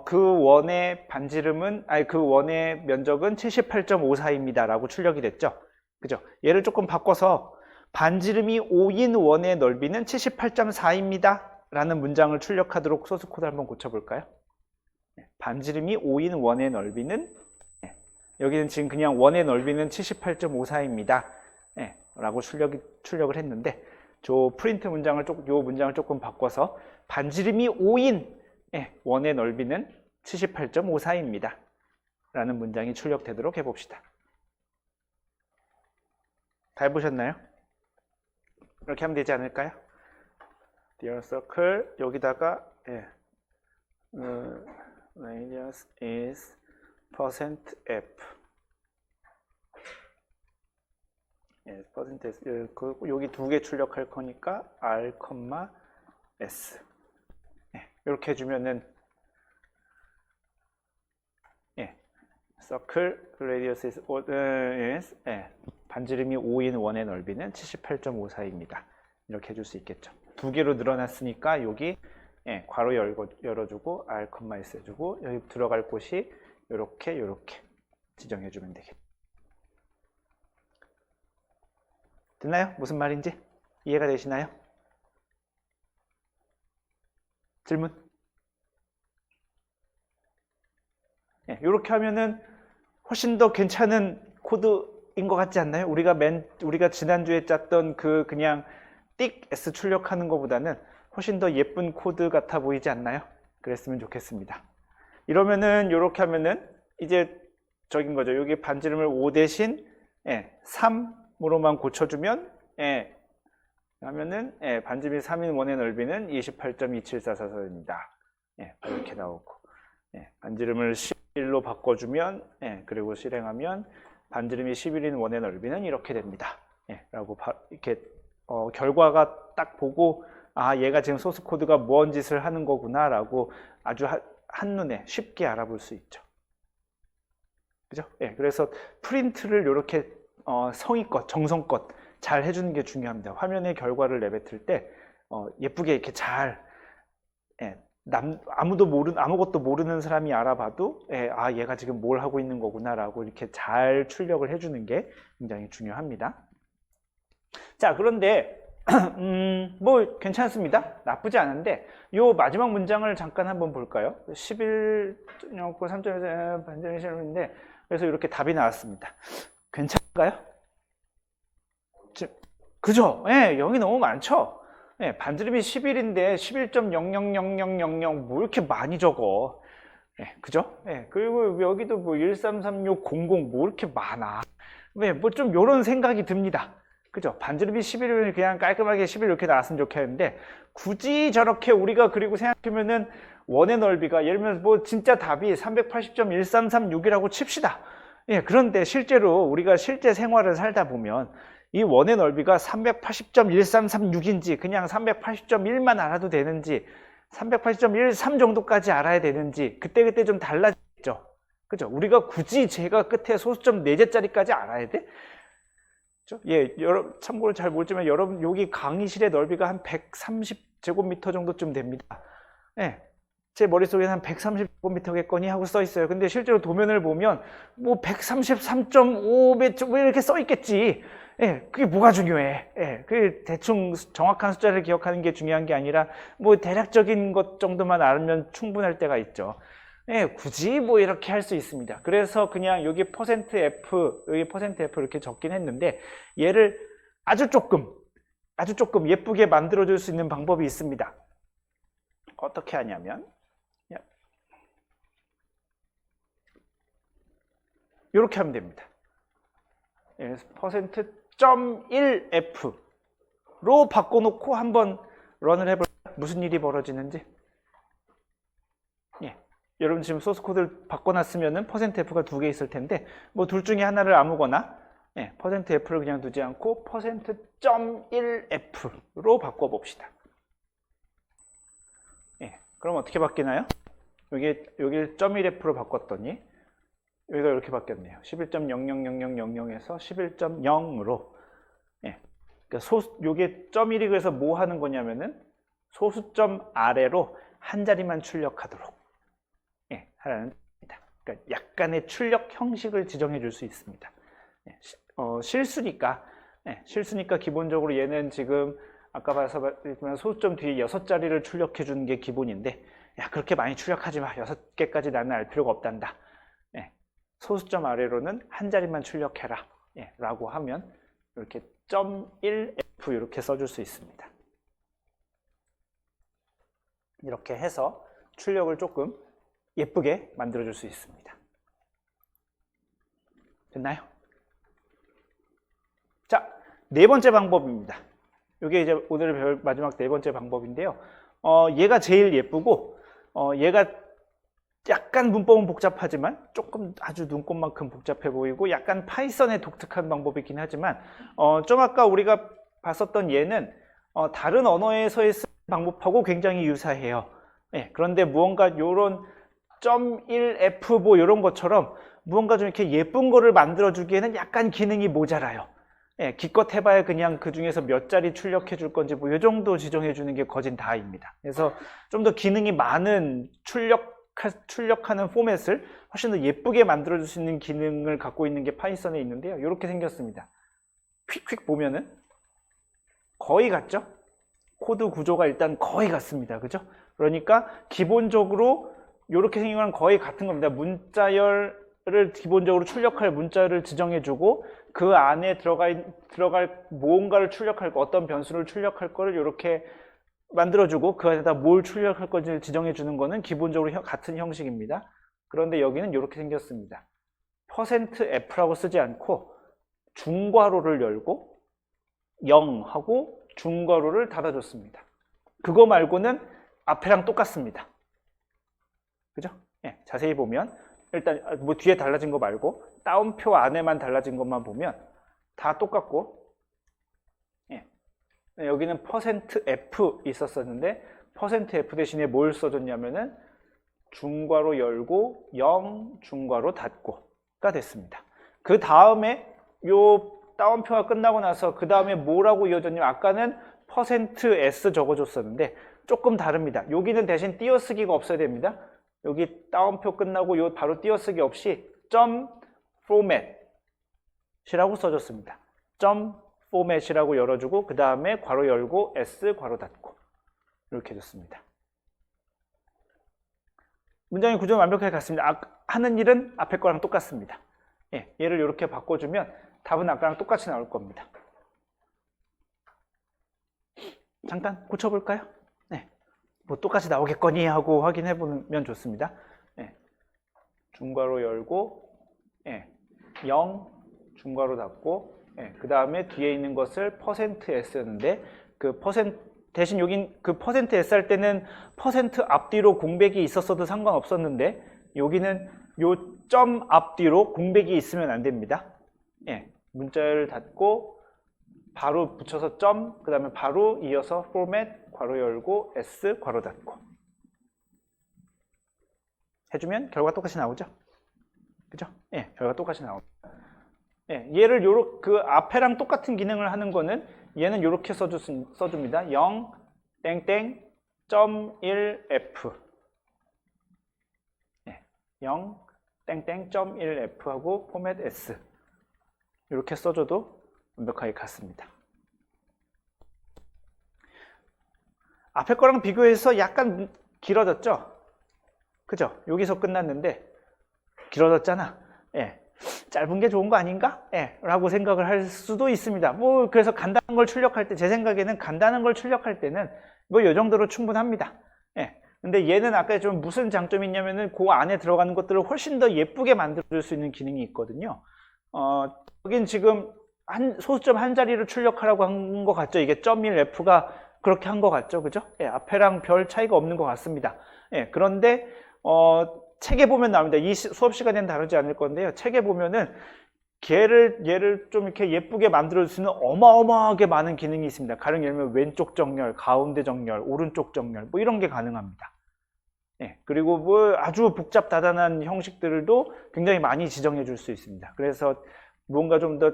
그 원의 반지름은 그 원의 면적은 78.54입니다 라고 출력이 됐죠. 그죠? 얘를 조금 바꿔서 반지름이 5인 원의 넓이는 78.4입니다 라는 문장을 출력하도록 소스 코드 한번 고쳐볼까요? 반지름이 5인 원의 넓이는 여기는 지금 그냥 원의 넓이는 78.54입니다 라고 출력을 했는데 저 프린트 문장을 요 문장을 조금 바꿔서 반지름이 5인 원의 넓이는 78.54입니다 라는 문장이 출력되도록 해봅시다. 다 해보셨나요? 이렇게 하면 되지 않을까요? Dear circle 여기다가 radius is %f %s 여기 두 개 출력할 거니까 R, S 이렇게 해주면은 circle radius is 반지름이 5인 원의 넓이는 78.54입니다. 이렇게 해줄 수 있겠죠. 두 개로 늘어났으니까 여기 괄호 열어주고 R, S 해주고 여기 들어갈 곳이 이렇게 지정해주면 되겠죠. 됐나요? 무슨 말인지 이해가 되시나요? 질문? 이렇게 하면은 훨씬 더 괜찮은 코드인 것 같지 않나요? 우리가 지난주에 짰던 그냥 띡 S 출력하는 것보다는 훨씬 더 예쁜 코드 같아 보이지 않나요? 그랬으면 좋겠습니다. 이러면은 이렇게 하면은 이제 저긴 거죠. 여기 반지름을 5 대신 3으로만 고쳐주면 하면은 반지름이 3인 원의 넓이는 28.27444입니다. 이렇게 나오고 반지름을 11로 바꿔주면 그리고 실행하면 반지름이 11인 원의 넓이는 이렇게 됩니다. 라고 이렇게 결과가 딱 보고 얘가 지금 소스 코드가 뭔 짓을 하는 거구나 라고 아주 한눈에 쉽게 알아볼 수 있죠. 그죠? 그래서 프린트를 이렇게 성의껏, 정성껏 잘 해주는 게 중요합니다. 화면의 결과를 내뱉을 때 예쁘게 이렇게 잘 아무것도 모르는 사람이 알아봐도 얘가 지금 뭘 하고 있는 거구나 라고 이렇게 잘 출력을 해주는 게 굉장히 중요합니다. 자, 그런데 뭐 괜찮습니다. 나쁘지 않은데 요 마지막 문장을 잠깐 한번 볼까요? 11.9 3.1 반전이 싫은데 그래서 이렇게 답이 나왔습니다. 괜찮을까요? 그죠? 예, 0이 너무 많죠? 예, 반지름이 11인데 11.000000 뭐 이렇게 많이 적어. 예, 그죠? 예, 그리고 여기도 뭐 133600 뭐 이렇게 많아. 왜, 뭐 좀 요런 생각이 듭니다. 그죠? 반지름이 11이면 그냥 깔끔하게 11 이렇게 나왔으면 좋겠는데 굳이 저렇게 우리가 그리고 생각하면은 원의 넓이가 예를 들면 뭐 진짜 답이 380.1336이라고 칩시다. 예, 그런데 실제로 우리가 실제 생활을 살다 보면 이 원의 넓이가 380.1336인지 그냥 380.1만 알아도 되는지 380.13 정도까지 알아야 되는지 그때그때 좀 달라지죠. 그죠? 우리가 굳이 제가 끝에 소수점 4제짜리까지 알아야 돼? 그죠? 예, 참고로 잘 모르지만 여러분 여기 강의실의 넓이가 한 130제곱미터 정도쯤 됩니다. 예. 제 머릿속에는 한 130제곱미터겠거니 하고 써 있어요. 근데 실제로 도면을 보면 뭐 133.5 뭐 이렇게 써 있겠지. 예, 그게 뭐가 중요해? 예, 그 대충 정확한 숫자를 기억하는 게 중요한 게 아니라 뭐 대략적인 것 정도만 알면 충분할 때가 있죠. 예, 굳이 뭐 이렇게 할 수 있습니다. 그래서 그냥 여기 %f, 여기 %f 이렇게 적긴 했는데 얘를 아주 조금 예쁘게 만들어줄 수 있는 방법이 있습니다. 어떻게 하냐면 이렇게 하면 됩니다. %.1f로 바꿔놓고 한번 런을 해볼까요? 무슨 일이 벌어지는지. 예. 여러분 지금 소스 코드를 바꿔놨으면은 %f가 2개 있을 텐데 뭐 둘 중에 하나를 아무거나 %f를 그냥 두지 않고 %.1f로 바꿔봅시다. 예. 그럼 어떻게 바뀌나요? 여기 1.1f로 바꿨더니 여기가 이렇게 바뀌었네요. 11.000000에서 11.0으로. 예. 그러니까 요게 .1이 그래서 뭐 하는 거냐면은 소수점 아래로 한 자리만 출력하도록 하라는 겁니다. 그러니까 약간의 출력 형식을 지정해 줄 수 있습니다. 실수니까 기본적으로 얘는 지금 아까 봤지만 소수점 뒤에 6자리를 출력해 주는 게 기본인데 야 그렇게 많이 출력하지 마. 6개까지 나는 알 필요가 없단다. 소수점 아래로는 한 자리만 출력해라 라고 하면 이렇게 .1f 이렇게 써줄 수 있습니다. 이렇게 해서 출력을 조금 예쁘게 만들어줄 수 있습니다. 됐나요? 자, 네 번째 방법입니다. 이게 이제 오늘 배울 마지막 네 번째 방법인데요. 얘가 제일 예쁘고 얘가 약간 문법은 복잡하지만 조금 아주 눈꽃만큼 복잡해 보이고 약간 파이썬의 독특한 방법이긴 하지만 좀 아까 우리가 봤었던 얘는 다른 언어에서의 쓰는 방법하고 굉장히 유사해요. 그런데 무언가 요런 .1f 뭐 이런 것처럼 무언가 좀 이렇게 예쁜 거를 만들어 주기에는 약간 기능이 모자라요. 기껏 해봐야 그냥 그 중에서 몇 자리 출력해 줄 건지 뭐 이 정도 지정해 주는 게 거진 다입니다. 그래서 좀 더 기능이 많은 출력하는 포맷을 훨씬 더 예쁘게 만들어 줄 수 있는 기능을 갖고 있는 게 파이썬에 있는데요. 이렇게 생겼습니다. 퀵 보면은 거의 같죠? 코드 구조가 일단 거의 같습니다. 그죠? 그러니까 기본적으로 이렇게 생긴 건 거의 같은 겁니다. 문자열을 기본적으로 출력할 문자열을 지정해주고 그 안에 들어갈 무언가를 출력할 거, 어떤 변수를 출력할 거를 이렇게 만들어주고 그 안에다 뭘 출력할 건지 지정해주는 거는 기본적으로 같은 형식입니다. 그런데 여기는 이렇게 생겼습니다. %f라고 쓰지 않고 중괄호를 열고 0하고 중괄호를 닫아줬습니다. 그거 말고는 앞에랑 똑같습니다. 그죠? 자세히 보면 일단 뭐 뒤에 달라진 거 말고 따옴표 안에만 달라진 것만 보면 다 똑같고 여기는 %f 있었었는데 %f 대신에 뭘 써줬냐면은 중괄호 열고 0 중괄호 닫고가 됐습니다. 그 다음에 요 따옴표가 끝나고 나서 그 다음에 뭐라고 이어졌냐면 아까는 %s 적어줬었는데 조금 다릅니다. 여기는 대신 띄어쓰기가 없어야 됩니다. 여기 따옴표 끝나고 요 바로 띄어쓰기 없이 .format이라고 써줬습니다. .format이라고 열어주고 그 다음에 괄호 열고 s 괄호 닫고 이렇게 해줬습니다. 문장의 구조는 완벽하게 같습니다. 하는 일은 앞에 거랑 똑같습니다. 예, 얘를 이렇게 바꿔주면 답은 아까랑 똑같이 나올 겁니다. 잠깐 고쳐볼까요? 네, 뭐 똑같이 나오겠거니 하고 확인해 보면 좋습니다. 네, 중괄호 열고 0 중괄호 닫고 그 다음에 뒤에 있는 것을 %s였는데 그 대신 여긴 그 %s 할 때는 % 앞뒤로 공백이 있었어도 상관없었는데 여기는 요 점 앞뒤로 공백이 있으면 안 됩니다. 문자를 닫고 바로 붙여서 점, 그 다음에 바로 이어서 format, 괄호 열고, s, 괄호 닫고 해주면 결과 똑같이 나오죠? 그죠? 결과 똑같이 나옵니다. 얘를 그 앞에랑 똑같은 기능을 하는 거는 얘는 이렇게 써줍니다. 0, 땡땡, 점 1f 0, 땡땡, 점 1f 하고 format s 이렇게 써줘도 완벽하게 같습니다. 앞에 거랑 비교해서 약간 길어졌죠? 그죠? 여기서 끝났는데 길어졌잖아. 짧은 게 좋은 거 아닌가? 라고 생각을 할 수도 있습니다. 뭐 그래서 간단한 걸 출력할 때 제 생각에는 간단한 걸 출력할 때는 뭐 이 정도로 충분합니다. 근데 얘는 아까 좀 무슨 장점이 있냐면은 그 안에 들어가는 것들을 훨씬 더 예쁘게 만들어줄 수 있는 기능이 있거든요. 여긴 지금 소수점 한 자리를 출력하라고 한 것 같죠? 이게 .1f가 그렇게 한 것 같죠? 그죠? 앞에랑 별 차이가 없는 것 같습니다. 그런데 책에 보면 나옵니다. 이 수업 시간에는 다루지 않을 건데요. 책에 보면은 얘를 좀 이렇게 예쁘게 만들어줄 수 있는 어마어마하게 많은 기능이 있습니다. 가령 예를 들면 왼쪽 정렬, 가운데 정렬, 오른쪽 정렬 뭐 이런 게 가능합니다. 그리고 뭐 아주 복잡다단한 형식들도 굉장히 많이 지정해 줄 수 있습니다. 그래서 뭔가 좀 더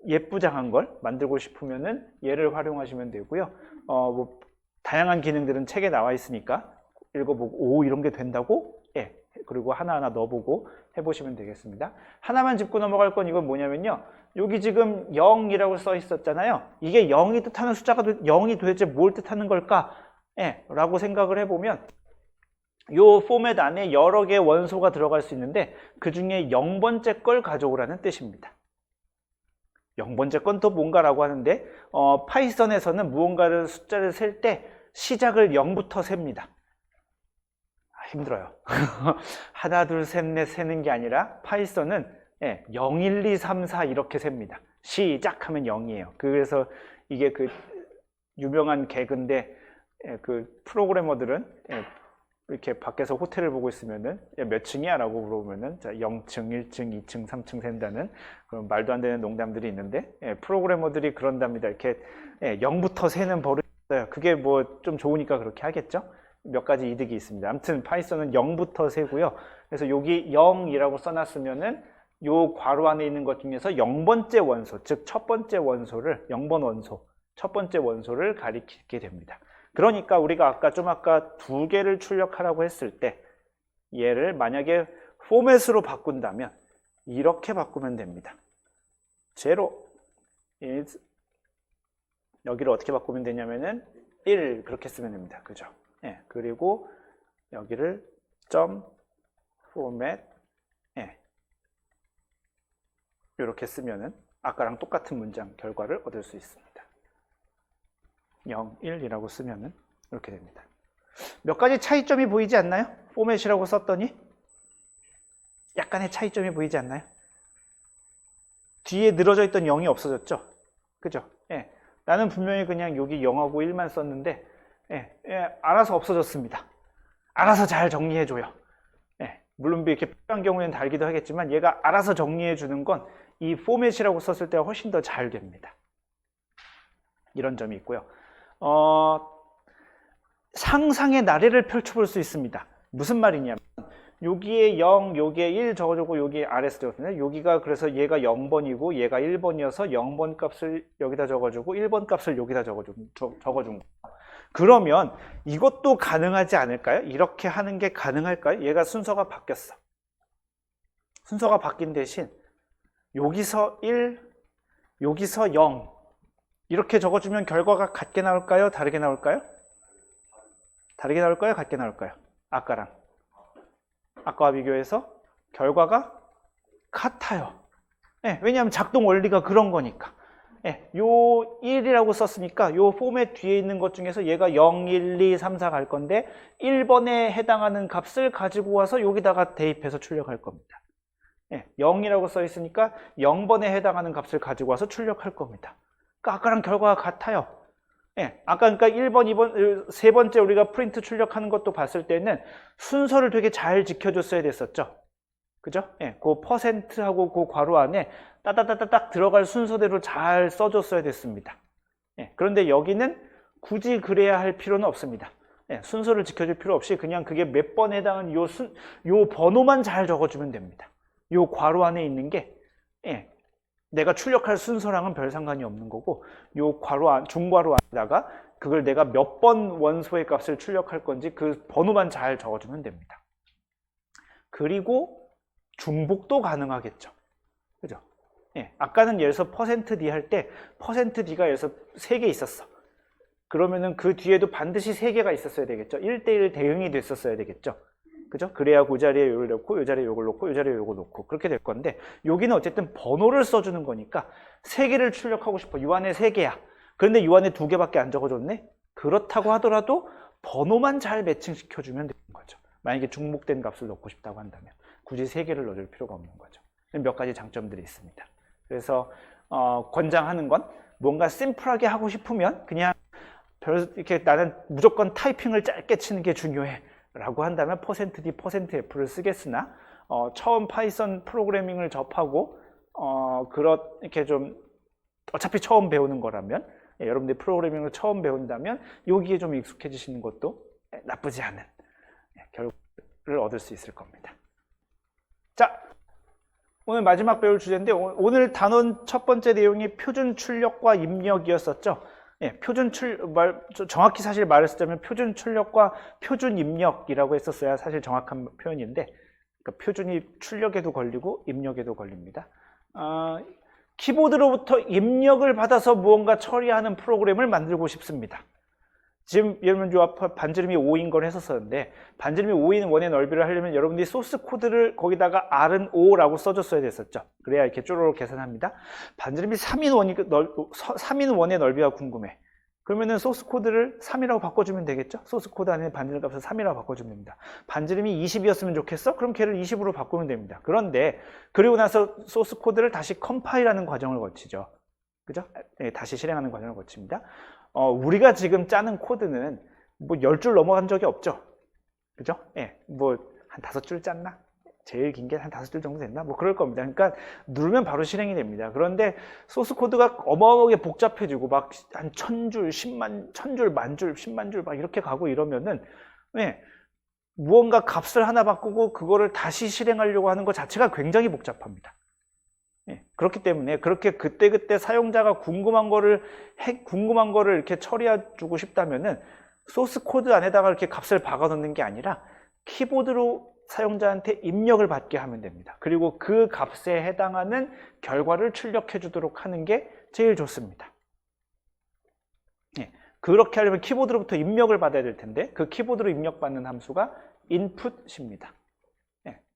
예쁘장한 걸 만들고 싶으면은 얘를 활용하시면 되고요. 뭐 다양한 기능들은 책에 나와 있으니까 읽어보고 오 이런 게 된다고? 그리고 하나하나 넣어보고 해보시면 되겠습니다. 하나만 짚고 넘어갈 건 이건 뭐냐면요. 여기 지금 0이라고 써 있었잖아요. 이게 0이 뜻하는 숫자가 0이 도대체 뭘 뜻하는 걸까? 라고 생각을 해보면 요 포맷 안에 여러 개의 원소가 들어갈 수 있는데 그 중에 0번째 걸 가져오라는 뜻입니다. 0번째 건 또 뭔가라고 하는데 파이썬에서는 무언가를 숫자를 셀 때 시작을 0부터 셉니다. 힘들어요. 하나, 둘, 셋, 넷 세는 게 아니라 파이썬은 0, 1, 2, 3, 4 이렇게 셉니다. 시작하면 0이에요. 그래서 이게 그 유명한 개그인데 그 프로그래머들은 이렇게 밖에서 호텔을 보고 있으면은 몇 층이야? 라고 물어보면은 자, 0층, 1층, 2층, 3층 센다는 그런 말도 안 되는 농담들이 있는데 프로그래머들이 그런답니다. 이렇게 0부터 세는 버릇이 있어요. 그게 뭐 좀 좋으니까 그렇게 하겠죠? 몇 가지 이득이 있습니다. 아무튼 파이썬은 0부터 세고요. 그래서 여기 0이라고 써놨으면은 요 괄호 안에 있는 것 중에서 0번째 원소, 즉 첫 번째 원소를 0번 원소, 첫 번째 원소를 가리키게 됩니다. 그러니까 우리가 아까 두 개를 출력하라고 했을 때 얘를 만약에 포맷으로 바꾼다면 이렇게 바꾸면 됩니다. 0 is 여기를 어떻게 바꾸면 되냐면은 1 그렇게 쓰면 됩니다. 그죠? 그리고 여기를 점 format 이렇게 쓰면은 아까랑 똑같은 문장 결과를 얻을 수 있습니다. 0, 1이라고 쓰면은 이렇게 됩니다. 몇 가지 차이점이 보이지 않나요? 포맷이라고 썼더니 약간의 차이점이 보이지 않나요? 뒤에 늘어져 있던 0이 없어졌죠? 그죠? 나는 분명히 그냥 여기 0하고 1만 썼는데 알아서 없어졌습니다. 알아서 잘 정리해줘요. 물론 이렇게 필요한 경우에는 달기도 하겠지만 얘가 알아서 정리해주는 건 이 포맷이라고 썼을 때가 훨씬 더 잘 됩니다. 이런 점이 있고요. 상상의 나래를 펼쳐볼 수 있습니다. 무슨 말이냐면 여기에 0, 여기에 1 적어주고 여기에 RS 적었습니다. 여기가 그래서 얘가 0번이고 얘가 1번이어서 0번 값을 여기다 적어주고 1번 값을 여기다 적어준 거예요. 그러면 이것도 가능하지 않을까요? 이렇게 하는 게 가능할까요? 얘가 순서가 바뀌었어. 순서가 바뀐 대신 여기서 1, 여기서 0 이렇게 적어주면 결과가 같게 나올까요? 다르게 나올까요? 다르게 나올까요? 같게 나올까요? 아까와 비교해서 결과가 같아요. 네, 왜냐하면 작동 원리가 그런 거니까. 네, 요 1이라고 썼으니까 요 포맷 뒤에 있는 것 중에서 얘가 0, 1, 2, 3, 4 갈 건데 1번에 해당하는 값을 가지고 와서 여기다가 대입해서 출력할 겁니다. 네, 0이라고 써 있으니까 0번에 해당하는 값을 가지고 와서 출력할 겁니다. 그러니까 아까랑 결과가 같아요. 네, 아까 그러니까 1번, 2번, 세 번째 우리가 프린트 출력하는 것도 봤을 때는 순서를 되게 잘 지켜줬어야 됐었죠. 그죠? 예, 그 퍼센트하고 그 괄호 안에 따다다다닥 들어갈 순서대로 잘 써줬어야 됐습니다. 예, 그런데 여기는 굳이 그래야 할 필요는 없습니다. 예, 순서를 지켜줄 필요 없이 그냥 그게 몇 번에 해당하는 요 번호만 잘 적어주면 됩니다. 요 괄호 안에 있는 게 예, 내가 출력할 순서랑은 별 상관이 없는 거고 요 괄호 안, 중괄호 안에다가 그걸 내가 몇 번 원소의 값을 출력할 건지 그 번호만 잘 적어주면 됩니다. 그리고 중복도 가능하겠죠. 그죠? 예, 아까는 예를 들어서 %d 할 때 %d가 예를 들어서 3개 있었어. 그러면은 그 뒤에도 반드시 3개가 있었어야 되겠죠. 1대1 대응이 됐었어야 되겠죠. 그죠? 그래야 그 자리에 요걸 넣고, 요 자리에 요걸 넣고, 요 자리에 요걸 넣고 그렇게 될 건데 여기는 어쨌든 번호를 써주는 거니까 3개를 출력하고 싶어. 요 안에 3개야. 그런데 요 안에 2개밖에 안 적어줬네? 그렇다고 하더라도 번호만 잘 매칭시켜주면 되는 거죠. 만약에 중복된 값을 넣고 싶다고 한다면 굳이 3개를 넣어줄 필요가 없는 거죠. 몇 가지 장점들이 있습니다. 그래서 권장하는 건 뭔가 심플하게 하고 싶으면 그냥 이렇게 나는 무조건 타이핑을 짧게 치는 게 중요해 라고 한다면 %d, %f를 쓰겠으나 처음 파이썬 프로그래밍을 접하고 이렇게 좀 어차피 처음 배우는 거라면 여러분들이 프로그래밍을 처음 배운다면 여기에 좀 익숙해지시는 것도 나쁘지 않은 결과를 얻을 수 있을 겁니다. 자, 오늘 마지막 배울 주제인데 오늘 단원 첫 번째 내용이 표준 출력과 입력이었었죠. 예, 정확히 사실 말했자면 표준 출력과 표준 입력이라고 했었어야 사실 정확한 표현인데 그러니까 표준이 출력에도 걸리고 입력에도 걸립니다. 키보드로부터 입력을 받아서 무언가 처리하는 프로그램을 만들고 싶습니다. 지금 여러분 요 앞에 반지름이 5인 걸 했었었는데 반지름이 5인 원의 넓이를 하려면 여러분들이 소스 코드를 거기다가 R은 5라고 써줬어야 됐었죠. 그래야 이렇게 쪼로록 계산합니다. 반지름이 3인 원의 넓이가 궁금해. 그러면은 소스 코드를 3이라고 바꿔주면 되겠죠. 소스 코드 안에 반지름 값을 3이라고 바꿔주면 됩니다. 반지름이 20이었으면 좋겠어? 그럼 걔를 20으로 바꾸면 됩니다. 그런데 그리고 나서 소스 코드를 다시 컴파일하는 과정을 거치죠. 그죠? 네, 다시 실행하는 과정을 거칩니다. 우리가 지금 짜는 코드는 뭐 10줄 넘어간 적이 없죠. 그죠? 예, 뭐 한 5줄 짰나? 제일 긴 게 한 5줄 정도 됐나? 뭐 그럴 겁니다. 그러니까 누르면 바로 실행이 됩니다. 그런데 소스 코드가 어마어마하게 복잡해지고 막 한 1000줄, 1000줄, 만줄, 10만 줄 막 이렇게 가고 이러면은 예, 무언가 값을 하나 바꾸고 그거를 다시 실행하려고 하는 것 자체가 굉장히 복잡합니다. 예, 그렇기 때문에 그렇게 그때그때 사용자가 궁금한 거를 이렇게 처리해 주고 싶다면은 소스 코드 안에다가 이렇게 값을 박아 놓는 게 아니라 키보드로 사용자한테 입력을 받게 하면 됩니다. 그리고 그 값에 해당하는 결과를 출력해 주도록 하는 게 제일 좋습니다. 예, 그렇게 하려면 키보드로부터 입력을 받아야 될 텐데 그 키보드로 입력받는 함수가 input입니다.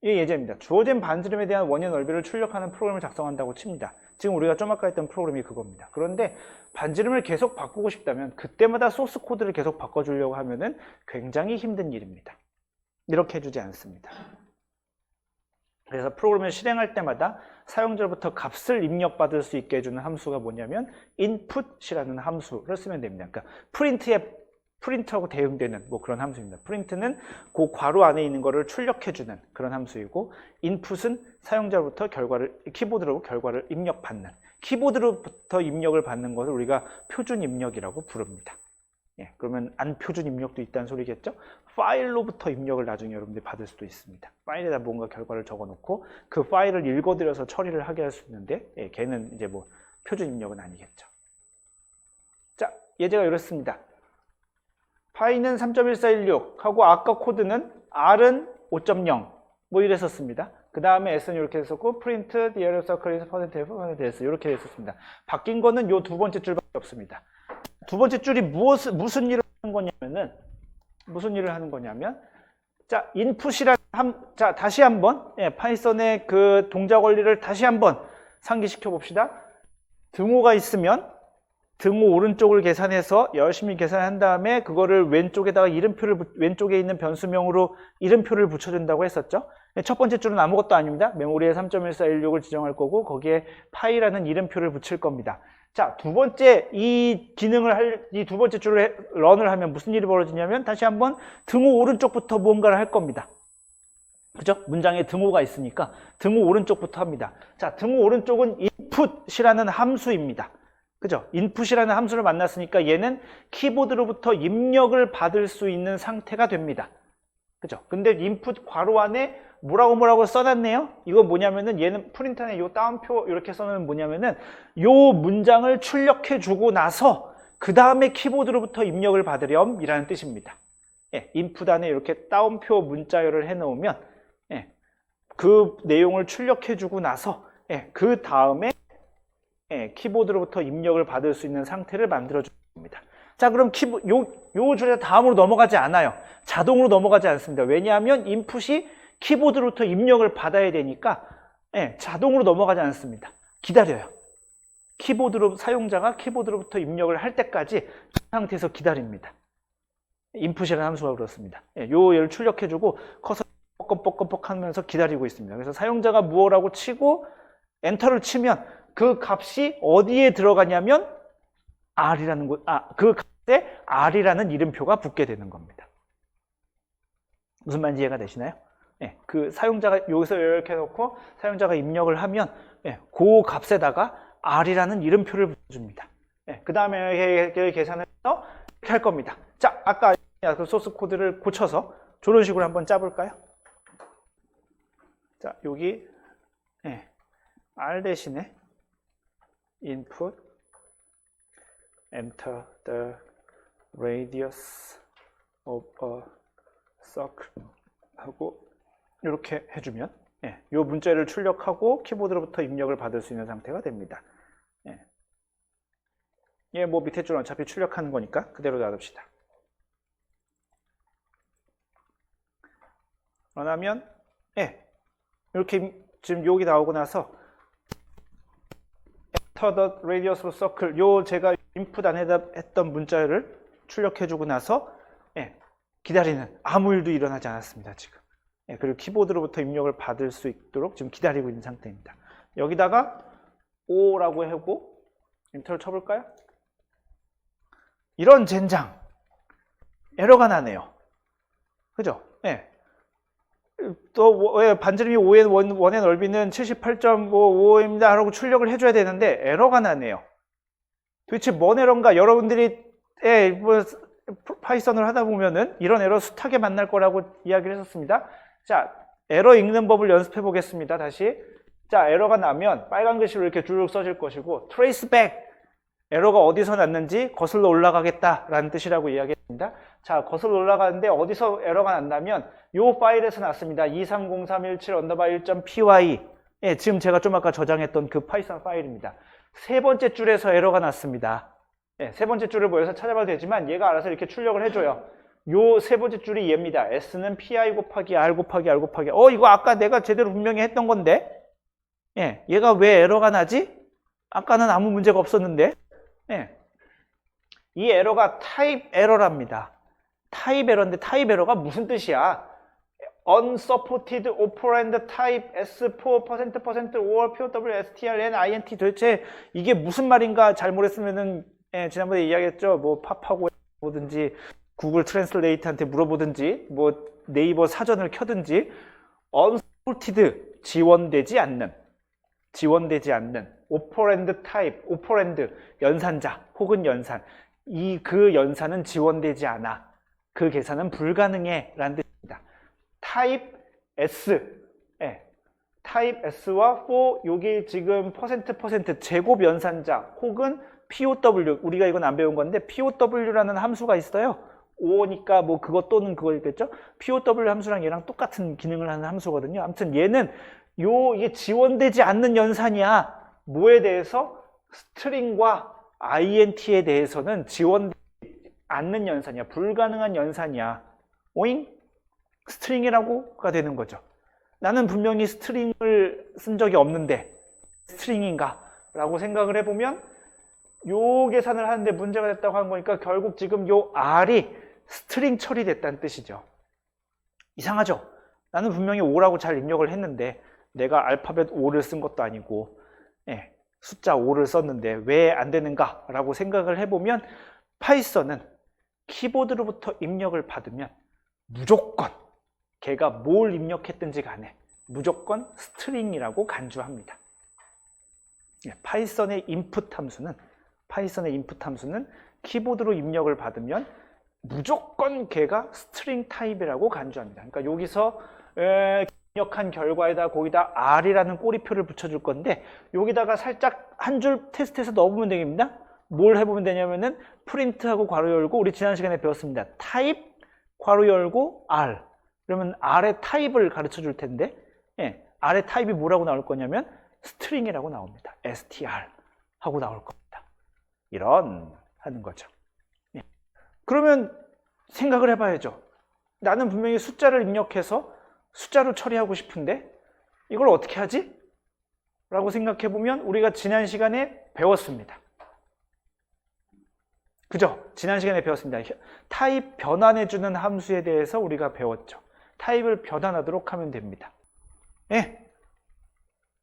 이 예제입니다. 주어진 반지름에 대한 원의 넓이를 출력하는 프로그램을 작성한다고 칩니다. 지금 우리가 좀 아까 했던 프로그램이 그겁니다. 그런데 반지름을 계속 바꾸고 싶다면 그때마다 소스 코드를 계속 바꿔주려고 하면은 굉장히 힘든 일입니다. 이렇게 해주지 않습니다. 그래서 프로그램을 실행할 때마다 사용자로부터 값을 입력받을 수 있게 해주는 함수가 뭐냐면 input이라는 함수를 쓰면 됩니다. 그러니까 프린트하고 대응되는 뭐 그런 함수입니다. 프린트는 그 괄호 안에 있는 거를 출력해주는 그런 함수이고 인풋은 사용자로부터 키보드로 결과를 입력받는 키보드로부터 입력을 받는 것을 우리가 표준 입력이라고 부릅니다. 예, 그러면 안표준 입력도 있다는 소리겠죠? 파일로부터 입력을 나중에 여러분들이 받을 수도 있습니다. 파일에다 뭔가 결과를 적어놓고 그 파일을 읽어들여서 처리를 하게 할 수 있는데, 예, 걔는 이제 뭐 표준 입력은 아니겠죠. 자, 예제가 이렇습니다. 파이는 3.1416 하고 아까 코드는 R은 5.0 뭐 이랬었습니다. 그 다음에 S는 이렇게 했었고 print the error circle is %F, %S 이렇게 했었습니다. 바뀐 거는 요 두 번째 줄밖에 없습니다. 두 번째 줄이 무슨 일을 하는 거냐면 자, input이라는 자, 다시 한번 예, 파이썬의 그 동작 원리를 다시 한번 상기시켜 봅시다. 등호가 있으면 등호 오른쪽을 계산해서 열심히 계산한 다음에 그거를 왼쪽에다가 왼쪽에 있는 변수명으로 이름표를 붙여준다고 했었죠. 첫 번째 줄은 아무것도 아닙니다. 메모리에 3.1416을 지정할 거고 거기에 파이라는 이름표를 붙일 겁니다. 자, 두 번째 이 두 번째 줄을 런을 하면 무슨 일이 벌어지냐면 다시 한번 등호 오른쪽부터 뭔가를 할 겁니다. 그죠? 문장에 등호가 있으니까 등호 오른쪽부터 합니다. 자, 등호 오른쪽은 input이라는 함수입니다. 그죠? input이라는 함수를 만났으니까 얘는 키보드로부터 입력을 받을 수 있는 상태가 됩니다. 그죠? 근데 input 괄호 안에 뭐라고 써놨네요? 이거 뭐냐면은 얘는 프린트안에 요 따옴표 이렇게 써놓으면 뭐냐면은 요 문장을 출력해 주고 나서 그 다음에 키보드로부터 입력을 받으렴 이라는 뜻입니다. 예, input 안에 이렇게 따옴표 문자열을 해 놓으면 예, 그 내용을 출력해 주고 나서 예, 그 다음에 예, 키보드로부터 입력을 받을 수 있는 상태를 만들어 줍니다. 자, 그럼 요 줄에 다음으로 넘어가지 않아요. 자동으로 넘어가지 않습니다. 왜냐하면 인풋이 키보드로부터 입력을 받아야 되니까 예, 자동으로 넘어가지 않습니다. 기다려요. 사용자가 키보드로부터 입력을 할 때까지 그 상태에서 기다립니다. 인풋이라는 함수가 그렇습니다. 예, 얘를 출력해주고 커서 뻑뻑뻑뻑 하면서 기다리고 있습니다. 그래서 사용자가 뭐라고 치고 엔터를 치면 그 값이 어디에 들어가냐면 R이라는 그 값에 R이라는 이름표가 붙게 되는 겁니다. 무슨 말인지 이해가 되시나요? 예, 그 사용자가 여기서 이렇게 해놓고 사용자가 입력을 하면 예, 그 값에다가 R이라는 이름표를 붙여줍니다. 예, 그 다음에 계산을 해서 이렇게 할 겁니다. 자, 아까 그 소스 코드를 고쳐서 저런 식으로 한번 짜볼까요? 자, 여기 예, R 대신에 input enter the radius of a circle 하고 이렇게 해주면 예, 이 문자를 출력하고 키보드로부터 입력을 받을 수 있는 상태가 됩니다. 예, 뭐 밑에 줄은 어차피 출력하는 거니까 그대로 놔둡시다. 그러면 예, 이렇게 지금 여기 나오고 나서 enter the radius of circle 요 제가 인풋 안에다 했던 문자를 출력해주고 나서 예, 기다리는 아무 일도 일어나지 않았습니다. 지금 예, 그리고 키보드로부터 입력을 받을 수 있도록 지금 기다리고 있는 상태입니다. 여기다가 O라고 하고 엔터를 쳐볼까요? 이런 젠장 에러가 나네요. 그죠? 예. 또 반지름이 1의 넓이는 78.55입니다 하고 출력을 해줘야 되는데 에러가 나네요. 도대체 뭔 에러인가? 여러분들이 뭐 파이썬을 하다 보면은 이런 에러 숱하게 만날 거라고 이야기를 했었습니다. 자, 에러 읽는 법을 연습해 보겠습니다. 다시. 자, 에러가 나면 빨간 글씨로 이렇게 쭉 써질 것이고 trace back 에러가 어디서 났는지 거슬러 올라가겠다라는 뜻이라고 이야기했습니다. 자, 거슬러 올라가는데 어디서 에러가 난다면 이 파일에서 났습니다. 2303117_1.py 예, 지금 제가 좀 아까 저장했던 그 파이썬 파일입니다. 세 번째 줄에서 에러가 났습니다. 예, 세 번째 줄을 모여서 찾아봐도 되지만 얘가 알아서 이렇게 출력을 해줘요. 요 세 번째 줄이 얘입니다. S는 pi 곱하기 r 곱하기 r 곱하기 이거 아까 내가 제대로 분명히 했던 건데 예, 얘가 왜 에러가 나지? 아까는 아무 문제가 없었는데 예. 이 에러가 타입 에러랍니다. 타입 에러인데 타입 에러가 무슨 뜻이야? unsupported operand type S4% or POW strn int 도대체 이게 무슨 말인가 잘 모르겠으면은 예, 지난번에 이야기했죠. 뭐 팝하고 보든지 구글 트랜슬레이트한테 물어보든지 뭐 네이버 사전을 켜든지 unsupported 지원되지 않는 오퍼랜드 타입, 오퍼랜드 연산자 혹은 연산 그 연산은 지원되지 않아. 그 계산은 불가능해 라는 뜻입니다. 타입 S, 타입 S와 for 여기 지금 %% 제곱 연산자 혹은 POW, 우리가 이건 안 배운 건데 POW라는 함수가 있어요. 5니까 뭐 그것 또는 그거겠죠. POW 함수랑 얘랑 똑같은 기능을 하는 함수거든요. 아무튼 얘는 이게 지원되지 않는 연산이야. 뭐에 대해서? 스트링과 INT에 대해서는 지원되지 않는 연산이야. 불가능한 연산이야. 오잉? 스트링이라고가 되는 거죠. 나는 분명히 스트링을 쓴 적이 없는데 스트링인가? 라고 생각을 해보면 요 계산을 하는데 문제가 됐다고 한 거니까 결국 지금 요 R이 스트링 처리됐다는 뜻이죠. 이상하죠? 나는 분명히 5라고 잘 입력을 했는데 내가 알파벳 5를 쓴 것도 아니고 숫자 5를 썼는데 왜 안 되는가? 라고 생각을 해보면 파이썬은 키보드로부터 입력을 받으면 무조건 걔가 뭘 입력했든지 간에 무조건 스트링이라고 간주합니다. 파이썬의 인풋 함수는 키보드로 입력을 받으면 무조건 걔가 스트링 타입이라고 간주합니다. 그러니까 여기서 입력한 결과에다 거기다 R이라는 꼬리표를 붙여줄 건데 여기다가 살짝 한 줄 테스트해서 넣어보면 되겠습니다. 뭘 해보면 되냐면은 프린트하고 괄호 열고 우리 지난 시간에 배웠습니다. 타입 괄호 열고 R 그러면 R의 타입을 가르쳐 줄 텐데 R의 타입이 뭐라고 나올 거냐면 스트링이라고 나옵니다. str 하고 나올 겁니다. 이런 하는 거죠. 그러면 생각을 해봐야죠. 나는 분명히 숫자를 입력해서 숫자로 처리하고 싶은데 이걸 어떻게 하지? 라고 생각해보면 우리가 지난 시간에 배웠습니다. 그죠? 지난 시간에 배웠습니다. 타입 변환해주는 함수에 대해서 우리가 배웠죠. 타입을 변환하도록 하면 됩니다.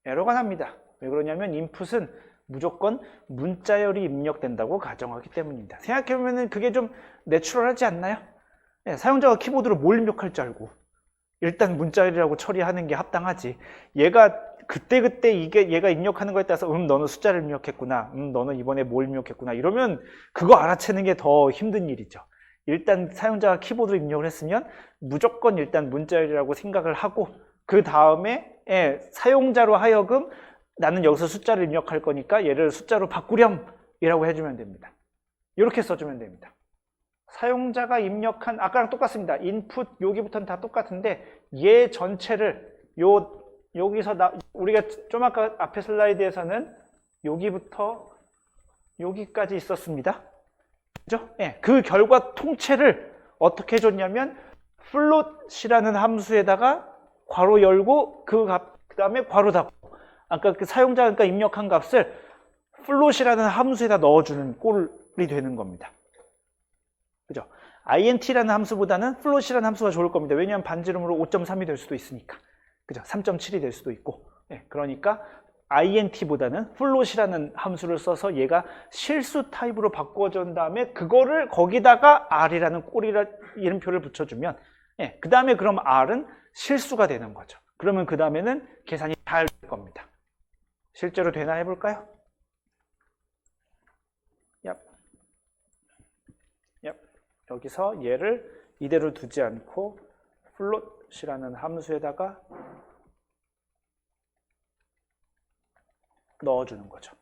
에러가 납니다. 왜 그러냐면 인풋은 무조건 문자열이 입력된다고 가정하기 때문입니다. 생각해보면 그게 좀 내추럴하지 않나요? 사용자가 키보드로 뭘 입력할 줄 알고 일단 문자열이라고 처리하는 게 합당하지. 얘가 그때그때 얘가 입력하는 거에 따라서 너는 숫자를 입력했구나. 너는 이번에 뭘 입력했구나. 이러면 그거 알아채는 게 더 힘든 일이죠. 일단 사용자가 키보드로 입력을 했으면 무조건 일단 문자열이라고 생각을 하고 그 다음에 사용자로 하여금 나는 여기서 숫자를 입력할 거니까 얘를 숫자로 바꾸렴 이라고 해주면 됩니다. 이렇게 써주면 됩니다. 사용자가 입력한 아까랑 똑같습니다. 인풋 여기부터는 다 똑같은데 얘 전체를 여기서 우리가 좀 아까 앞에 슬라이드에서는 여기부터 여기까지 있었습니다. 그죠? 그 결과 통째를 어떻게 해줬냐면 float이라는 함수에다가 괄호 열고 그 다음에 괄호 닫고 아까 그 사용자가 입력한 값을 float이라는 함수에다 넣어주는 꼴이 되는 겁니다. 그죠? int라는 함수보다는 float이라는 함수가 좋을 겁니다. 왜냐하면 반지름으로 5.3이 될 수도 있으니까. 그죠? 3.7이 될 수도 있고. 그러니까 int보다는 float이라는 함수를 써서 얘가 실수 타입으로 바꿔준 다음에 그거를 거기다가 r이라는 이름표를 붙여주면 그 다음에 그럼 r은 실수가 되는 거죠. 그러면 그 다음에는 계산이 잘 될 겁니다. 실제로 되나 해볼까요? 여기서 얘를 이대로 두지 않고 float이라는 함수에다가 넣어주는 거죠.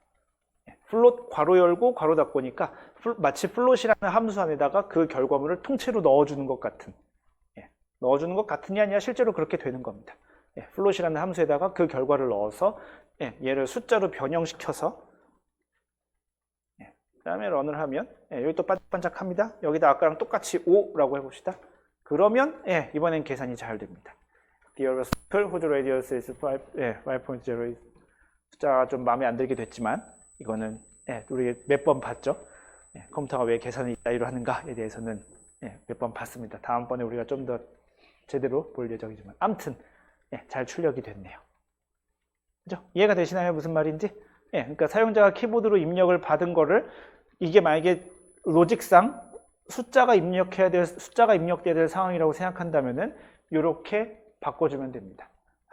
float 괄호 열고 괄호 닫고니까 마치 float이라는 함수 안에다가 그 결과물을 통째로 넣어주는 것 같은 넣어주는 것 같은이 아니라 실제로 그렇게 되는 겁니다. float이라는 함수에다가 그 결과를 넣어서 얘를 숫자로 변형시켜서 그 다음에 런을 하면 여기 또 반짝반짝합니다. 여기다 아까랑 똑같이 5라고 해봅시다. 그러면 이번엔 계산이 잘 됩니다. The circle whose radius is 5.0 숫자가 좀 마음에 안 들게 됐지만 이거는 우리 몇 번 봤죠. 컴퓨터가 왜 계산을 이따위로 하는가에 대해서는 몇 번 봤습니다. 다음번에 우리가 좀 더 제대로 볼 예정이지만 아무튼 잘 출력이 됐네요. 그죠? 이해가 되시나요? 무슨 말인지? 그러니까 사용자가 키보드로 입력을 받은 거를 이게 만약에 로직상 숫자가 입력돼야 될 상황이라고 생각한다면은 이렇게 바꿔주면 됩니다.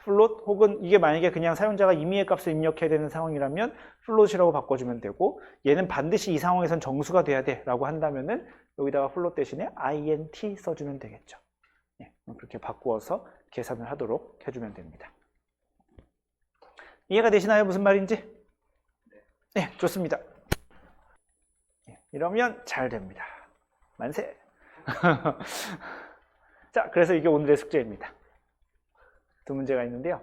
float 혹은 이게 만약에 그냥 사용자가 임의의 값을 입력해야 되는 상황이라면 float이라고 바꿔주면 되고 얘는 반드시 이 상황에선 정수가 돼야 돼 라고 한다면은 여기다가 float 대신에 int 써주면 되겠죠. 예, 그렇게 바꾸어서 계산을 하도록 해주면 됩니다. 이해가 되시나요? 무슨 말인지? 네, 좋습니다. 이러면 잘 됩니다. 만세! 자, 그래서 이게 오늘의 숙제입니다. 두 문제가 있는데요.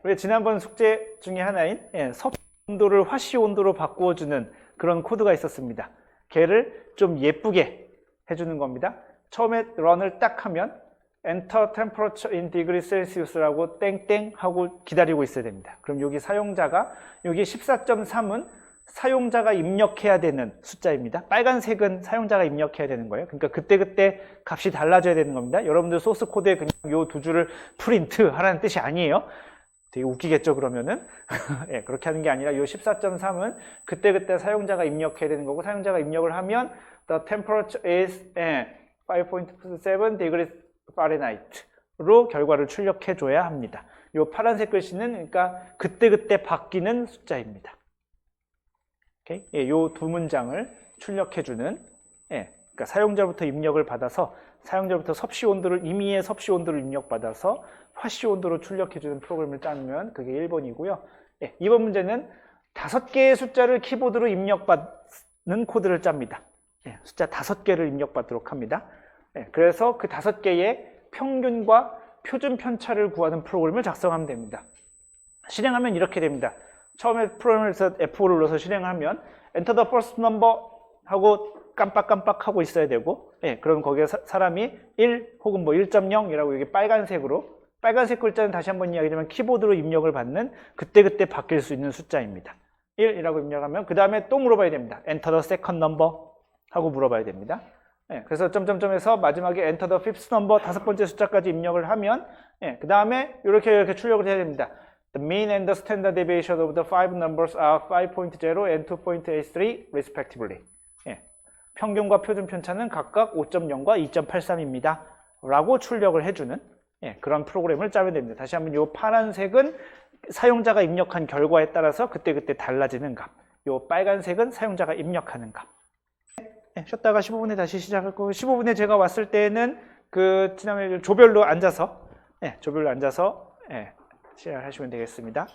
우리 지난번 숙제 중에 하나인 섭씨 온도를 화씨 온도로 바꾸어주는 그런 코드가 있었습니다. 걔를 좀 예쁘게 해주는 겁니다. 처음에 런을 딱 하면 Enter temperature in degree Celsius라고 땡땡 하고 기다리고 있어야 됩니다. 그럼 여기 사용자가 여기 14.3은 사용자가 입력해야 되는 숫자입니다. 빨간색은 사용자가 입력해야 되는 거예요. 그러니까 그때그때 값이 달라져야 되는 겁니다. 여러분들 소스 코드에 그냥 요 두 줄을 프린트 하라는 뜻이 아니에요. 되게 웃기겠죠, 그러면은? 예, 그렇게 하는 게 아니라 요 14.3은 그때그때 사용자가 입력해야 되는 거고, 사용자가 입력을 하면 the temperature is 5.7 degrees Fahrenheit로 결과를 출력해 줘야 합니다. 요 파란색 글씨는 그러니까 그때그때 바뀌는 숫자입니다. 이 두 문장을 출력해주는, 그러니까 사용자부터 입력을 받아서 사용자부터 섭씨 온도를 임의의 섭씨 온도를 입력받아서 화씨 온도로 출력해주는 프로그램을 짜면 그게 1번이고요. 2번 문제는 5개의 숫자를 키보드로 입력받는 코드를 짭니다. 숫자 5개를 입력받도록 합니다. 그래서 그 5개의 평균과 표준 편차를 구하는 프로그램을 작성하면 됩니다. 실행하면 이렇게 됩니다. 처음에 프로그램에서 F5를 눌러서 실행하면 Enter the first number 하고 깜빡깜빡 하고 있어야 되고, 그럼 거기에 사람이 1 혹은 뭐 1.0이라고 여기 빨간색으로, 빨간색 글자는 다시 한번 이야기하면 키보드로 입력을 받는 그때그때 바뀔 수 있는 숫자입니다. 1이라고 입력하면 그 다음에 또 물어봐야 됩니다. Enter the second number 하고 물어봐야 됩니다. 그래서 점점점에서 마지막에 Enter the fifth number 5번째 숫자까지 입력을 하면 그 다음에 이렇게 출력을 해야 됩니다. The mean and the standard deviation of the five numbers are 5.0 and 2.83 respectively. 평균과 표준 편차는 각각 5.0과 2.83입니다. 라고 출력을 해주는 그런 프로그램을 짜면 됩니다. 다시 한번 이 파란색은 사용자가 입력한 결과에 따라서 그때그때 달라지는 값. 이 빨간색은 사용자가 입력하는 값. 쉬었다가 15분에 다시 시작할 거고, 15분에 제가 왔을 때는 그 지난해 조별로 앉아서 시작하시면 되겠습니다.